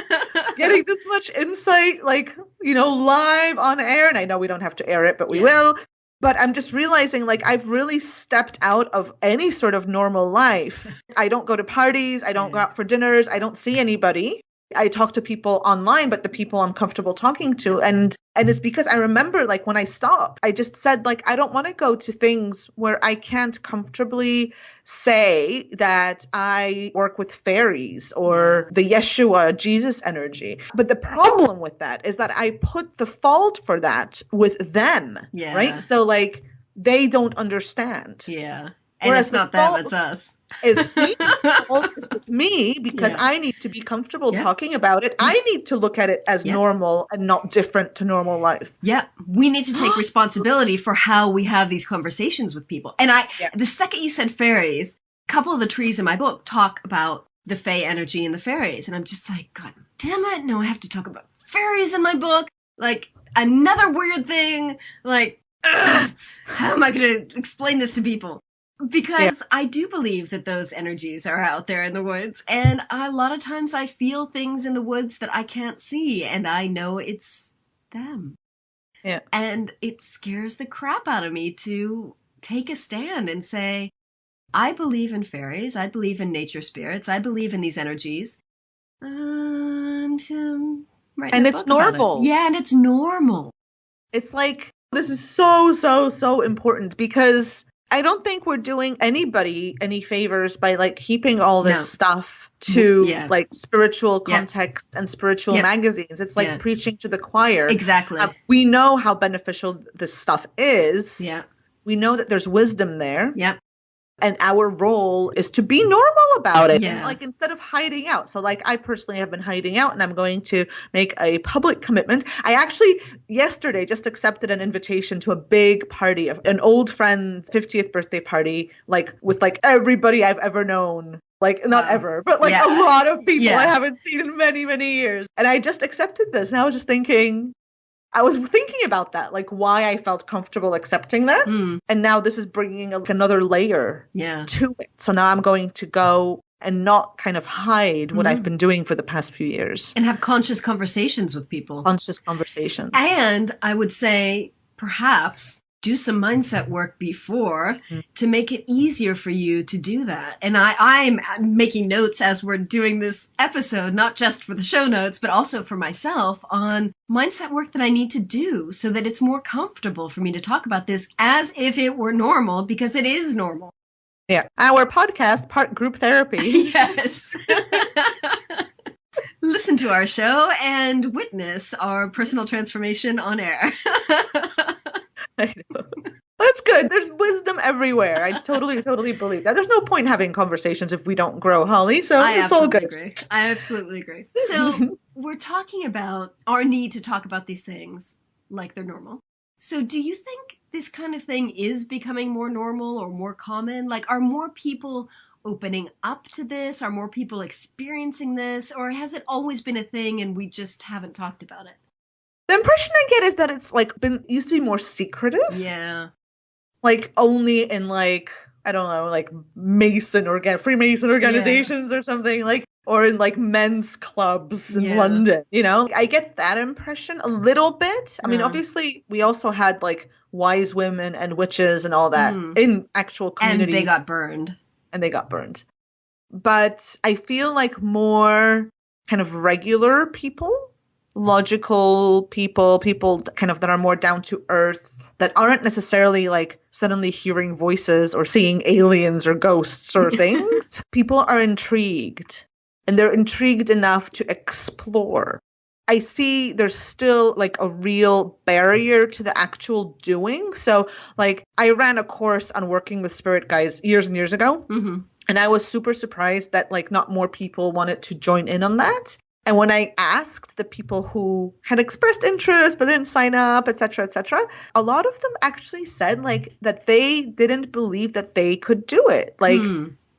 getting this much insight, like, live on air. And I know we don't have to air it, but we will. But I'm just realizing, like, I've really stepped out of any sort of normal life. I don't go to parties. I don't go out for dinners. I don't see anybody. I talk to people online, but the people I'm comfortable talking to. And it's because I remember, like, when I stopped, I just said, like, I don't want to go to things where I can't comfortably say that I work with fairies or the Yeshua, Jesus energy. But the problem with that is that I put the fault for that with them, right? So, like, they don't understand. Yeah. And whereas it's not them, it's us. It's me. The fault is with me because I need to be comfortable talking about it. I need to look at it as normal and not different to normal life. Yeah. We need to take responsibility for how we have these conversations with people. And the second you said fairies, a couple of the trees in my book talk about the fae energy and the fairies. And I'm just like, God damn it. No, I have to talk about fairies in my book. Like, another weird thing. Like, how am I going to explain this to people? Because I do believe that those energies are out there in the woods. And a lot of times I feel things in the woods that I can't see. And I know it's them. Yeah. And it scares the crap out of me to take a stand and say, I believe in fairies. I believe in nature spirits. I believe in these energies. And it's normal. Yeah, and it's normal. It's like, this is so, so, so important because I don't think we're doing anybody any favors by like keeping all this stuff to like spiritual contexts and spiritual magazines. It's like preaching to the choir. Exactly. We know how beneficial this stuff is. Yeah. We know that there's wisdom there. Yeah. And our role is to be normal about it. Yeah. And like instead of hiding out. So like I personally have been hiding out and I'm going to make a public commitment. I actually yesterday just accepted an invitation to a big party of an old friend's 50th birthday party, like with like everybody I've ever known. Like not ever, but like a lot of people I haven't seen in many, many years. And I just accepted this. And I was just thinking, I was thinking about that, like why I felt comfortable accepting that. And now this is bringing another layer to it. So now I'm going to go and not kind of hide what I've been doing for the past few years. And have conscious conversations with people. Conscious conversations. And I would say perhaps do some mindset work before to make it easier for you to do that. And I'm making notes as we're doing this episode, not just for the show notes, but also for myself on mindset work that I need to do so that it's more comfortable for me to talk about this as if it were normal, because it is normal. Yeah. Our podcast, part group therapy. Yes. Listen to our show and witness our personal transformation on air. I know. That's good. There's wisdom everywhere. I totally, totally believe that. There's no point having conversations if we don't grow, Holly. So it's all good. I absolutely agree. So we're talking about our need to talk about these things like they're normal. So do you think this kind of thing is becoming more normal or more common? Like, are more people opening up to this? Are more people experiencing this? Or has it always been a thing and we just haven't talked about it? The impression I get is that it's like used to be more secretive. Yeah. Like only in like, I don't know, like Freemason organizations or something, like, or in like men's clubs in London, you know? I get that impression a little bit. I mean, obviously we also had like wise women and witches and all that in actual communities. And they got burned. But I feel like more kind of regular people, logical people kind of that are more down to earth, that aren't necessarily like suddenly hearing voices or seeing aliens or ghosts or things. People are intrigued, and they're intrigued enough to explore. I see there's still like a real barrier to the actual doing. So like I ran a course on working with spirit guides years and years ago. And I was super surprised that like not more people wanted to join in on that. And when I asked the people who had expressed interest but didn't sign up, et cetera, a lot of them actually said like that they didn't believe that they could do it. Like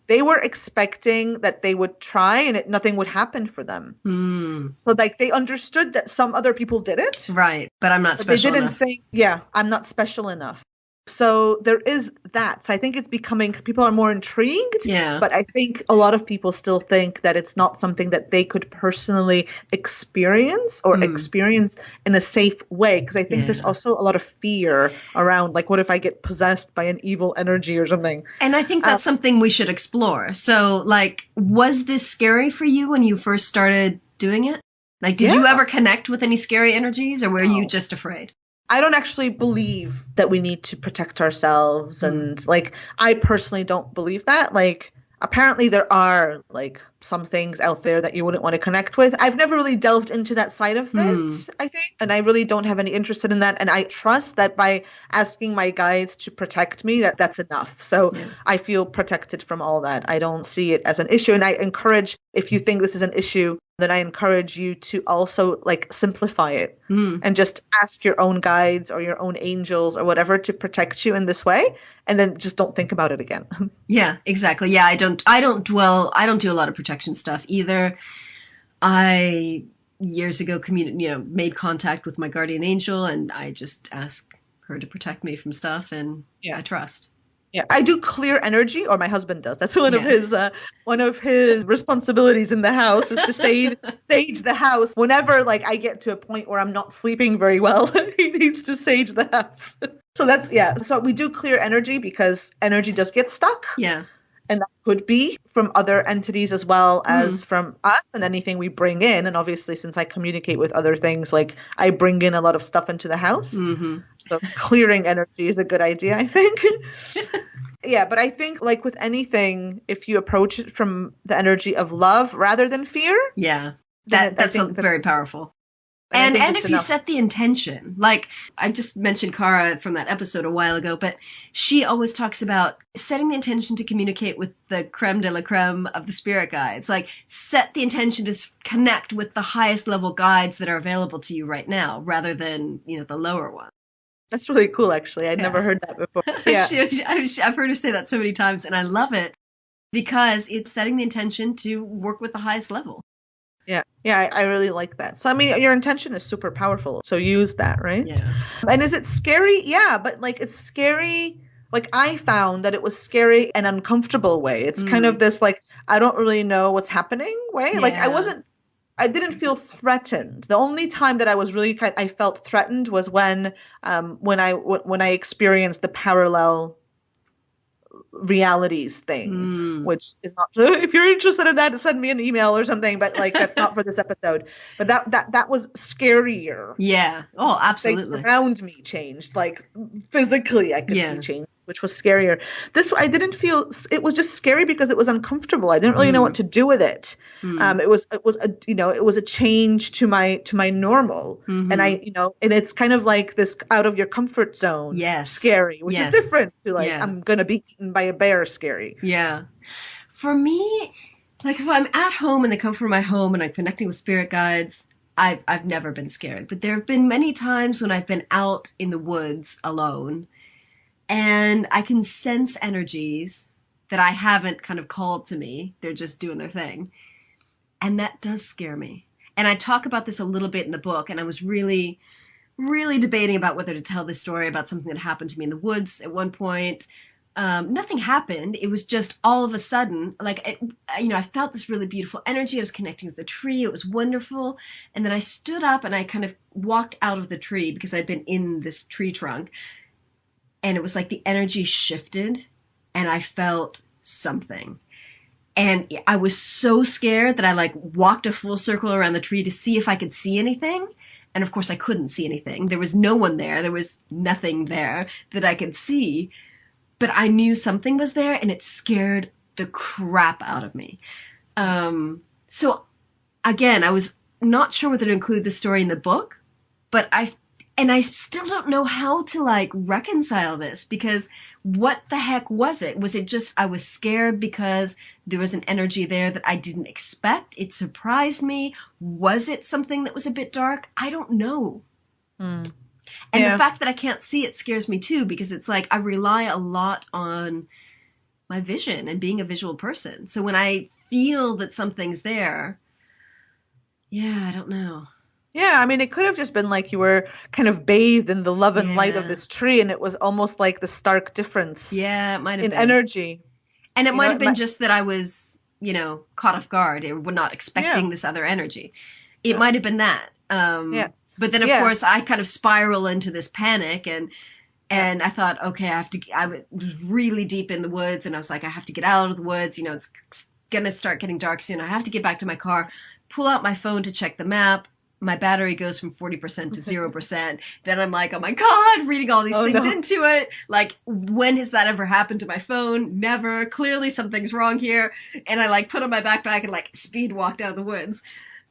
they were expecting that they would try and nothing would happen for them. So like they understood that some other people did it. Right. But I'm not special enough. They didn't think, I'm not special enough. So there is that. So I think it's becoming, people are more intrigued, Yeah. but I think a lot of people still think that it's not something that they could personally experience or experience in a safe way. Because I think there's Yeah. also a lot of fear around, like, what if I get possessed by an evil energy or something? And I think that's something we should explore. So, like, was this scary for you when you first started doing it? Like, did Yeah. you ever connect with any scary energies, or were you No. just afraid? I don't actually believe that we need to protect ourselves. And like, I personally don't believe that. Like, apparently there are like some things out there that you wouldn't want to connect with. I've never really delved into that side of it, I think. And I really don't have any interest in that. And I trust that by asking my guides to protect me, that's enough. So I feel protected from all that. I don't see it as an issue. And I encourage, if you think this is an issue, then I encourage you to also like simplify it and just ask your own guides or your own angels or whatever to protect you in this way, and then just don't think about it again. Yeah, exactly. Yeah, I don't do a lot of protection stuff either. I years ago made contact with my guardian angel, and I just ask her to protect me from stuff, and I trust. Yeah, I do clear energy, or my husband does. That's one of his responsibilities in the house is to sage the house. Whenever like I get to a point where I'm not sleeping very well, he needs to sage the house. So so we do clear energy because energy does get stuck. Yeah. And that could be from other entities as well as from us and anything we bring in. And obviously, since I communicate with other things, like I bring in a lot of stuff into the house. So clearing energy is a good idea, I think. Yeah, but I think like with anything, if you approach it from the energy of love rather than fear. Yeah, that's very powerful. And if you set the intention, like I just mentioned Kara from that episode a while ago, but she always talks about setting the intention to communicate with the creme de la creme of the spirit guides. Like set the intention to connect with the highest level guides that are available to you right now, rather than, the lower one. That's really cool, actually. I'd never heard that before. Yeah. I've heard her say that so many times, and I love it because it's setting the intention to work with the highest level. Yeah, I really like that. So, I mean, your intention is super powerful. So use that, right? Yeah. And is it scary? Yeah, but like it's scary. Like I found that it was scary in an uncomfortable way. It's kind of this like, I don't really know what's happening way. Yeah. Like I didn't feel threatened. The only time that I was really I felt threatened was when I experienced the parallel realities thing, which is not, if you're interested in that, send me an email or something, but like that's not for this episode. But that was scarier. Yeah. Oh, absolutely. Things around me changed, like physically I could see change, which was scarier. This I didn't feel, it was just scary because it was uncomfortable. I didn't really know what to do with it. It was a change to my normal, and and it's kind of like this out of your comfort zone. Yes. Scary, which is different to like I'm gonna be eaten by a bear scary. Yeah. For me, like if I'm at home in the comfort of my home and I'm connecting with spirit guides, I've never been scared. But there have been many times when I've been out in the woods alone and I can sense energies that I haven't kind of called to me. They're just doing their thing. And that does scare me. And I talk about this a little bit in the book, and I was really, really debating about whether to tell this story about something that happened to me in the woods at one point. Nothing happened. It was just all of a sudden, like, I felt this really beautiful energy. I was connecting with the tree. It was wonderful. And then I stood up and I kind of walked out of the tree because I'd been in this tree trunk. And it was like the energy shifted and I felt something. And I was so scared that I like walked a full circle around the tree to see if I could see anything. And of course I couldn't see anything. There was no one there. There was nothing there that I could see. But I knew something was there and it scared the crap out of me. So again, I was not sure whether to include the story in the book, but I still don't know how to like reconcile this, because what the heck was it? Was it just I was scared because there was an energy there that I didn't expect? It surprised me. Was it something that was a bit dark? I don't know. And the fact that I can't see it scares me too, because it's like I rely a lot on my vision and being a visual person. So when I feel that something's there, I don't know. Yeah, I mean, it could have just been like you were kind of bathed in the love and light of Yeah. this tree, and it was almost like the stark difference Yeah, it might have in been. energy. And it You know, might have it been might, just that I was, caught off guard or were not yeah, expecting this other energy. It yeah, might have been that. yeah, But then of course yes. I kind of spiral into this panic Yeah. and I thought, okay, I was really deep in the woods and I was like, I have to get out of the woods. It's gonna start getting dark soon. I have to get back to my car, pull out my phone to check the map. My battery goes from 40% to 0%. Then I'm like, oh my God, reading all these Oh things no. into it. Like, when has that ever happened to my phone? Never. Clearly something's wrong here. And I like put on my backpack and like speed walked out of the woods.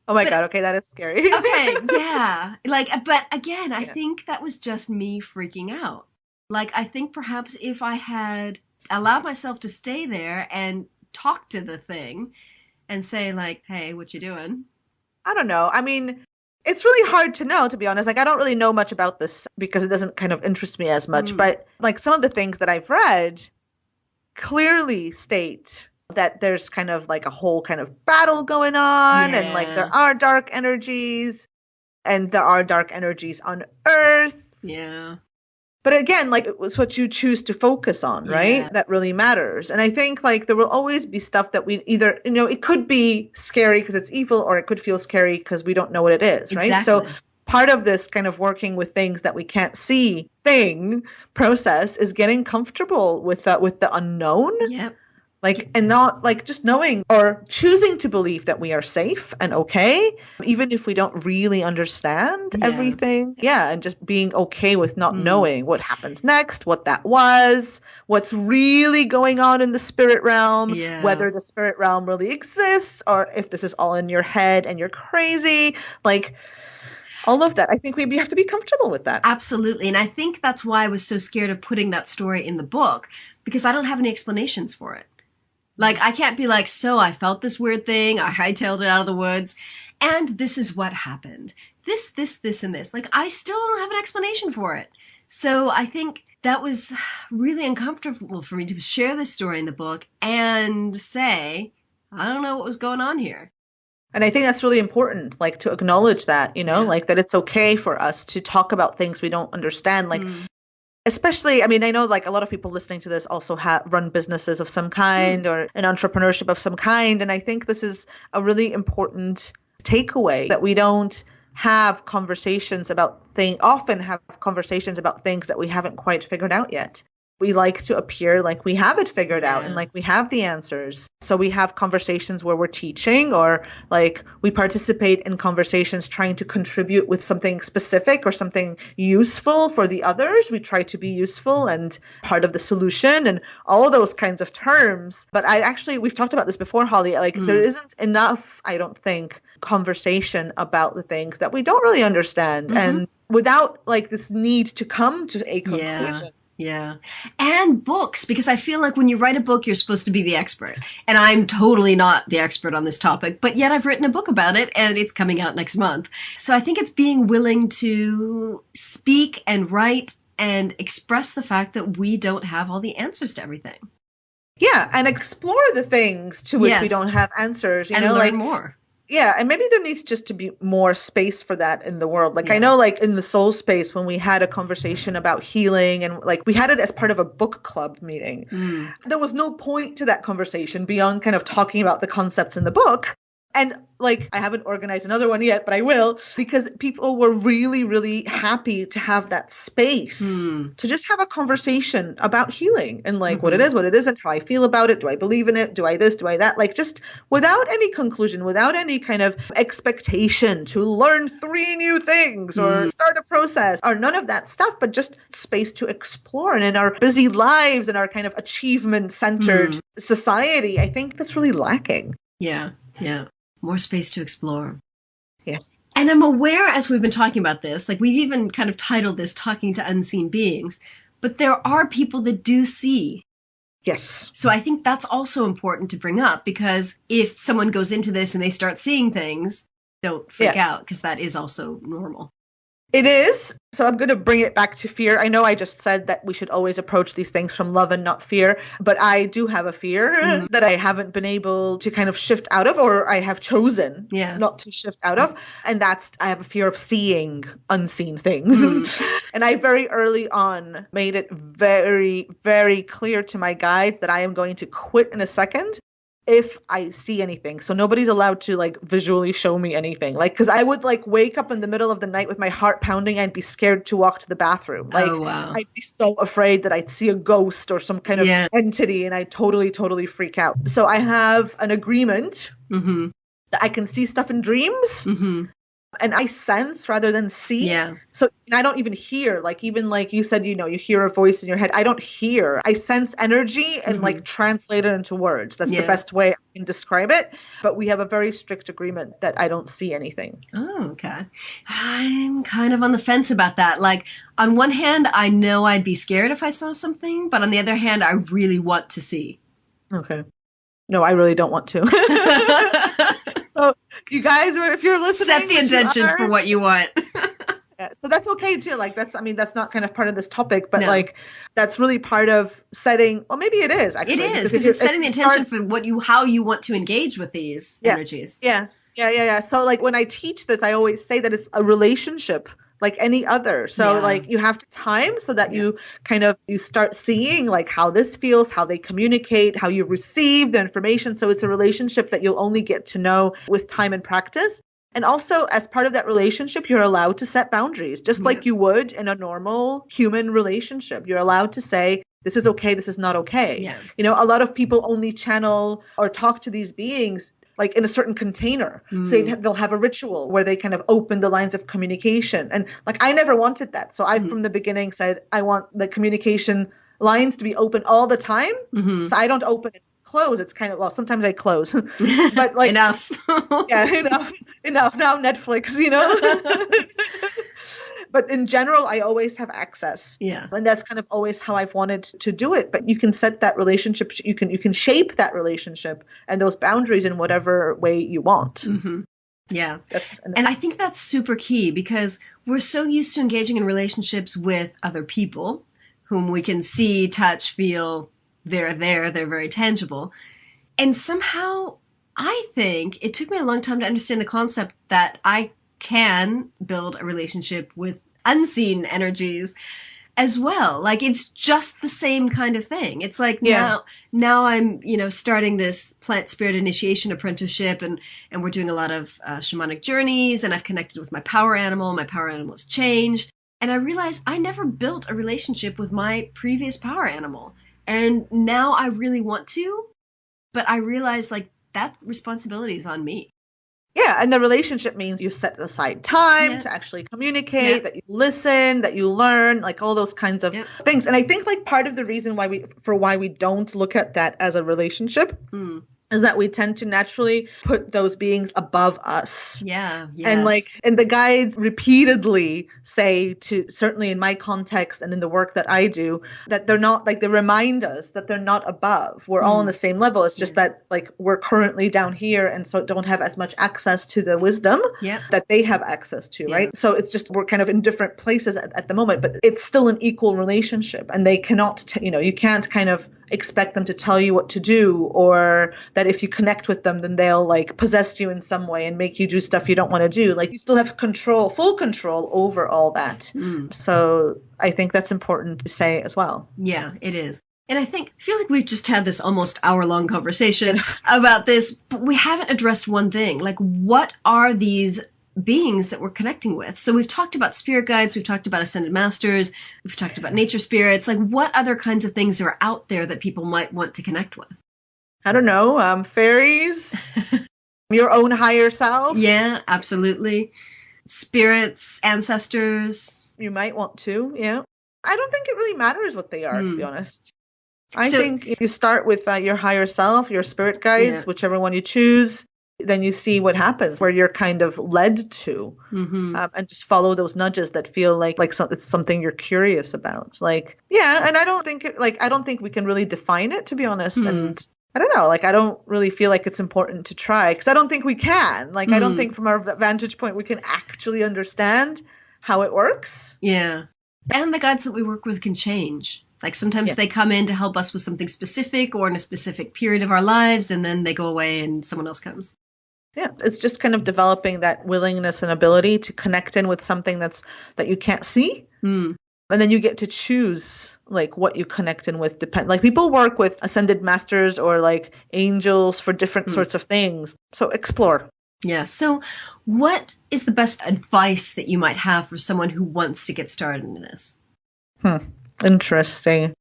Oh my But God. Okay, that is scary. okay, yeah. Like, but again, I Yeah. think that was just me freaking out. Like, I think perhaps if I had allowed myself to stay there and talk to the thing and say, like, hey, what you doing? I don't know. I mean, it's really hard to know, to be honest. Like, I don't really know much about this because it doesn't kind of interest me as much. Mm, But like some of the things that I've read clearly state that there's kind of like a whole kind of battle going on, and like yeah, there are dark energies, and there are dark energies on Earth. yeah, But again, like it was what you choose to focus on, yeah, right? That really matters. And I think like there will always be stuff that we either, it could be scary because it's evil, or it could feel scary because we don't know what it is, right? So exactly. part of this kind of working with things that we can't see thing process is getting comfortable with the unknown, Yep. like, and not like just knowing or choosing to believe that we are safe and okay, even if we don't really understand Yeah. everything. Yeah. And just being okay with not Mm, knowing what happens next, what that was, what's really going on in the spirit realm, yeah. whether the spirit realm really exists, or if this is all in your head and you're crazy. Like all of that. I think we have to be comfortable with that. Absolutely. And I think that's why I was so scared of putting that story in the book because I don't have any explanations for it. Like, I can't be like, so I felt this weird thing, I hightailed it out of the woods, and this is what happened. This, and this. Like, I still don't have an explanation for it. So I think that was really uncomfortable for me to share this story in the book and say, I don't know what was going on here. And I think that's really important, like to acknowledge that, Yeah. like that it's okay for us to talk about things we don't understand. Like, Mm. especially, I mean, I know like a lot of people listening to this also run businesses of some Mm. kind or an entrepreneurship of some kind. And I think this is a really important takeaway, that we don't have conversations about often have conversations about things that we haven't quite figured out yet. We like to appear like we have it figured out and Yeah. like we have the answers. So we have conversations where we're teaching, or like we participate in conversations trying to contribute with something specific or something useful for the others. We try to be useful and part of the solution and all those kinds of terms. But we've talked about this before, Holly, like there Mm. isn't enough, I don't think, conversation about the things that we don't really understand. Mm-hmm. And without like this need to come to a Yeah. conclusion. Yeah. And books, because I feel like when you write a book, you're supposed to be the expert. And I'm totally not the expert on this topic, but yet I've written a book about it and it's coming out next month. So I think it's being willing to speak and write and express the fact that we don't have all the answers to everything. Yeah, and explore the things to which we Yes. don't have answers, And learn like, more. yeah, and maybe there needs just to be more space for that in the world. Like I Yeah. know like in the soul space when we had a conversation about healing, and like we had it as part of a book club meeting. Mm. There was no point to that conversation beyond kind of talking about the concepts in the book. And like, I haven't organized another one yet, but I will, because people were really, really happy to have that space Mm. to just have a conversation about healing and like what it Mm-hmm. is, what it isn't, how I feel about it. Do I believe in it? Do I this? Do I that? Like just without any conclusion, without any kind of expectation to learn 3 new things or Mm. start a process or none of that stuff, but just space to explore. And in our busy lives and our kind of achievement centered Mm. society, I think that's really lacking. Yeah. Yeah. More space to explore. Yes. And I'm aware as we've been talking about this, like we've even kind of titled this Talking to Unseen Beings, but there are people that do see. Yes. So I think that's also important to bring up because if someone goes into this and they start seeing things, don't freak Yeah. out because that is also normal. It is. So I'm going to bring it back to fear. I know I just said that we should always approach these things from love and not fear, but I do have a fear that I haven't been able to kind of shift out of, or I have chosen not to shift out of. And that's, I have a fear of seeing unseen things. And I very early on made it very, very clear to my guides that I am going to quit in a second if I see anything. So nobody's allowed to like visually show me anything. Like, cause I would like wake up in the middle of the night with my heart pounding. I'd be scared to walk to the bathroom. Like, I'd be so afraid that I'd see a ghost or some kind of entity, and I'd totally freak out. So I have an agreement that I can see stuff in dreams. And I sense rather than see. So I don't even hear, like, even like you said, you hear a voice in your head. I don't hear. I sense energy and like translate it into words. That's the best way I can describe it. But we have a very strict agreement that I don't see anything. Oh, okay. I'm kind of on the fence about that. Like, on one hand, I know I'd be scared if I saw something, but on the other hand, I really want to see. Okay. No, I really don't want to. So you guys, if you're listening, set the intention for what you want. So that's okay too. Like that's not kind of part of this topic, but like that's really part of setting. Well, maybe it is actually. It is because it's setting the intention for how you want to engage with these energies. Yeah. So like when I teach this, I always say that it's a relationship like any other. So like you have to time so that you start seeing like how this feels, how they communicate, how you receive the information. So it's a relationship that you'll only get to know with time and practice. And also as part of that relationship, you're allowed to set boundaries, just like you would in a normal human relationship. You're allowed to say, this is okay, this is not okay. A lot of people only channel or talk to these beings like in a certain container. So they'll have a ritual where they kind of open the lines of communication. And like, I never wanted that. So I, from the beginning said, I want the communication lines to be open all the time. So I don't open and close. It's kind of, well, sometimes I close, but like enough. enough. Now Netflix, But in general, I always have access. And that's kind of always how I've wanted to do it. But you can set that relationship, you can shape that relationship and those boundaries in whatever way you want. And I think that's super key because we're so used to engaging in relationships with other people whom we can see, touch, feel. They're there, they're very tangible. And somehow I think it took me a long time to understand the concept that I can build a relationship with unseen energies as well. Like it's just the same kind of thing. It's like now I'm, starting this plant spirit initiation apprenticeship and we're doing a lot of shamanic journeys and I've connected with my power animal. My power animal has changed. And I realized I never built a relationship with my previous power animal. And now I really want to, but I realize like that responsibility is on me. Yeah, and the relationship means you set aside time to actually communicate, that you listen, that you learn, like all those kinds of things. And I think like part of the reason why we don't look at that as a relationship is that we tend to naturally put those beings above us. And and the guides repeatedly say to, certainly in my context and in the work that I do, that they're not, like they remind us that they're not above. We're all on the same level. It's just that like we're currently down here and so don't have as much access to the wisdom that they have access to, right? So it's just, we're kind of in different places at the moment, but it's still an equal relationship and they cannot, you can't kind of expect them to tell you what to do, or that if you connect with them, then they'll like possess you in some way and make you do stuff you don't want to do. Like you still have full control over all that. So I think that's important to say as well. Yeah, it is. And I feel like we've just had this almost hour-long conversation about this, but we haven't addressed one thing. Like, what are these beings that we're connecting with? So we've talked about spirit guides, we've talked about ascended masters, we've talked about nature spirits. Like, what other kinds of things are out there that people might want to connect with? I don't know, fairies, your own higher self. Yeah, absolutely. Spirits, ancestors. You might want to, I don't think it really matters what they are, to be honest. I think you start with your higher self, your spirit guides, whichever one you choose. Then you see what happens, where you're kind of led to, and just follow those nudges that feel like it's something you're curious about. Like, and I don't think we can really define it, to be honest. And I don't know, like, I don't really feel like it's important to try because I don't think we can. Like, I don't think from our vantage point we can actually understand how it works. Yeah. And the guides that we work with can change. It's like sometimes they come in to help us with something specific or in a specific period of our lives, and then they go away and someone else comes. Yeah, it's just kind of developing that willingness and ability to connect in with something that you can't see. Mm. And then you get to choose like what you connect in with. Like people work with ascended masters or like angels for different sorts of things. So explore. Yeah. So what is the best advice that you might have for someone who wants to get started in this? Interesting.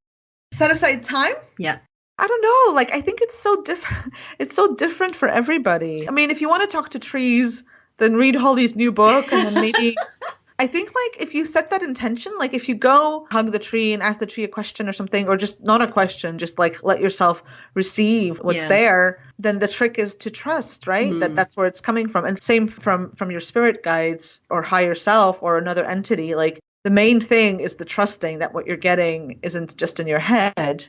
Set aside time? Yeah. I don't know. Like, I think it's so different. It's so different for everybody. I mean, if you want to talk to trees, then read Holly's new book and then maybe... I think like if you set that intention, like if you go hug the tree and ask the tree a question or something, or just not a question, just like let yourself receive what's there, then the trick is to trust, right? That's where it's coming from. And same from your spirit guides or higher self or another entity. Like the main thing is the trusting that what you're getting isn't just in your head,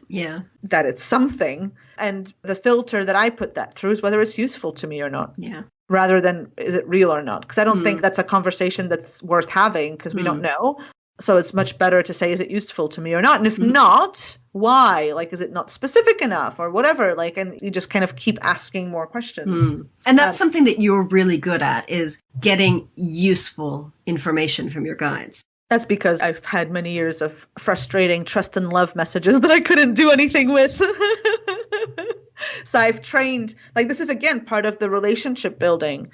that it's something. And the filter that I put that through is whether it's useful to me or not. Yeah. Rather than is it real or not? Because I don't think that's a conversation that's worth having because we don't know. So it's much better to say, is it useful to me or not? And if not, why? Like, is it not specific enough or whatever? Like, and you just kind of keep asking more questions. And that's something that you're really good at, is getting useful information from your guides. That's because I've had many years of frustrating trust and love messages that I couldn't do anything with. So I've trained, like this is again part of the relationship building,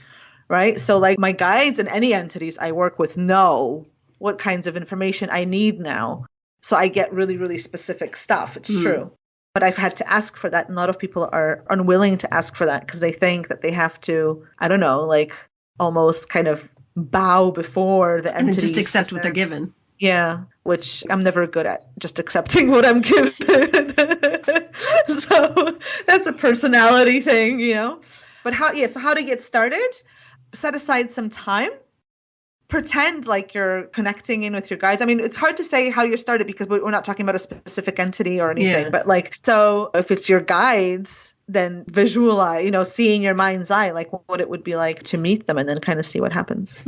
right? So like my guides and any entities I work with know what kinds of information I need now. So I get really, really specific stuff. It's true. But I've had to ask for that. And a lot of people are unwilling to ask for that because they think that they have to, I don't know, like almost kind of bow before the entities. And just accept what they're given. Yeah, which I'm never good at, just accepting what I'm given. So that's a personality thing, you know. But so how to get started? Set aside some time. Pretend like you're connecting in with your guides. I mean, it's hard to say how you started because we're not talking about a specific entity or anything. But like, so if it's your guides, then visualize, you know, seeing your mind's eye, like what it would be like to meet them and then kind of see what happens.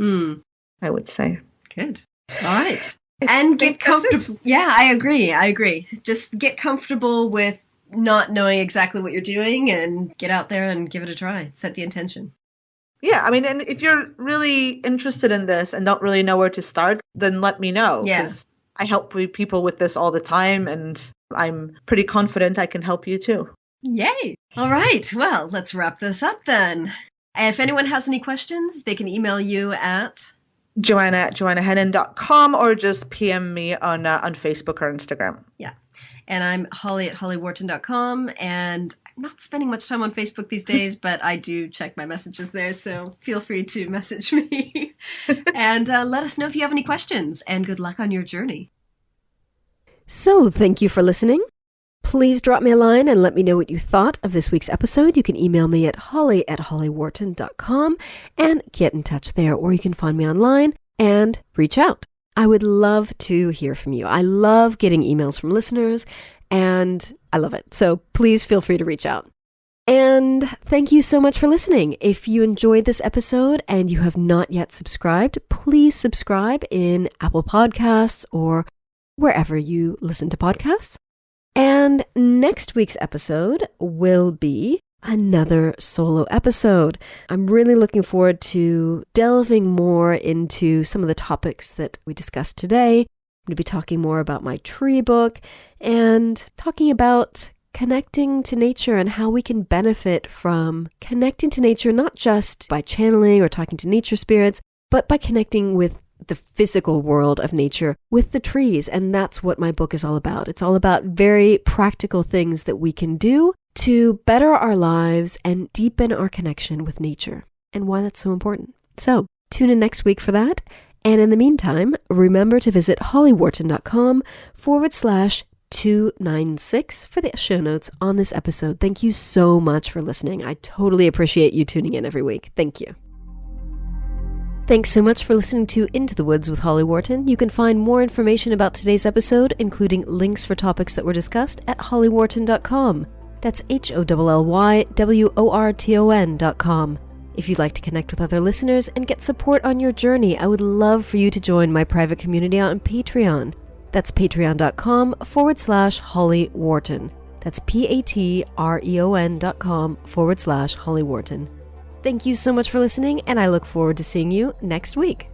I would say. Good. All right. And get comfortable. Yeah, I agree. Just get comfortable with not knowing exactly what you're doing and get out there and give it a try. Set the intention. Yeah, I mean, and if you're really interested in this and don't really know where to start, then let me know. Because I help people with this all the time and I'm pretty confident I can help you too. Yay. All right. Well, let's wrap this up then. If anyone has any questions, they can email you at Joanna@joannahennon.com or just PM me on Facebook or Instagram. Yeah. And I'm Holly at hollywharton.com. And I'm not spending much time on Facebook these days, but I do check my messages there. So feel free to message me and let us know if you have any questions. And good luck on your journey. So thank you for listening. Please drop me a line and let me know what you thought of this week's episode. You can email me at holly@hollywharton.com and get in touch there, or you can find me online and reach out. I would love to hear from you. I love getting emails from listeners and I love it. So please feel free to reach out. And thank you so much for listening. If you enjoyed this episode and you have not yet subscribed, please subscribe in Apple Podcasts or wherever you listen to podcasts. And next week's episode will be another solo episode. I'm really looking forward to delving more into some of the topics that we discussed today. I'm going to be talking more about my tree book and talking about connecting to nature and how we can benefit from connecting to nature, not just by channeling or talking to nature spirits, but by connecting with the physical world of nature with the trees. And that's what my book is all about. It's all about very practical things that we can do to better our lives and deepen our connection with nature and why that's so important. So tune in next week for that. And in the meantime, remember to visit hollywharton.com/296 for the show notes on this episode. Thank you so much for listening. I totally appreciate you tuning in every week. Thank you. Thanks so much for listening to Into the Woods with Holly Wharton. You can find more information about today's episode, including links for topics that were discussed, at hollywharton.com. That's HOLLYWORTON.com. If you'd like to connect with other listeners and get support on your journey, I would love for you to join my private community on Patreon. That's patreon.com/Holly Wharton. That's patreon.com/Holly Wharton. Thank you so much for listening, and I look forward to seeing you next week.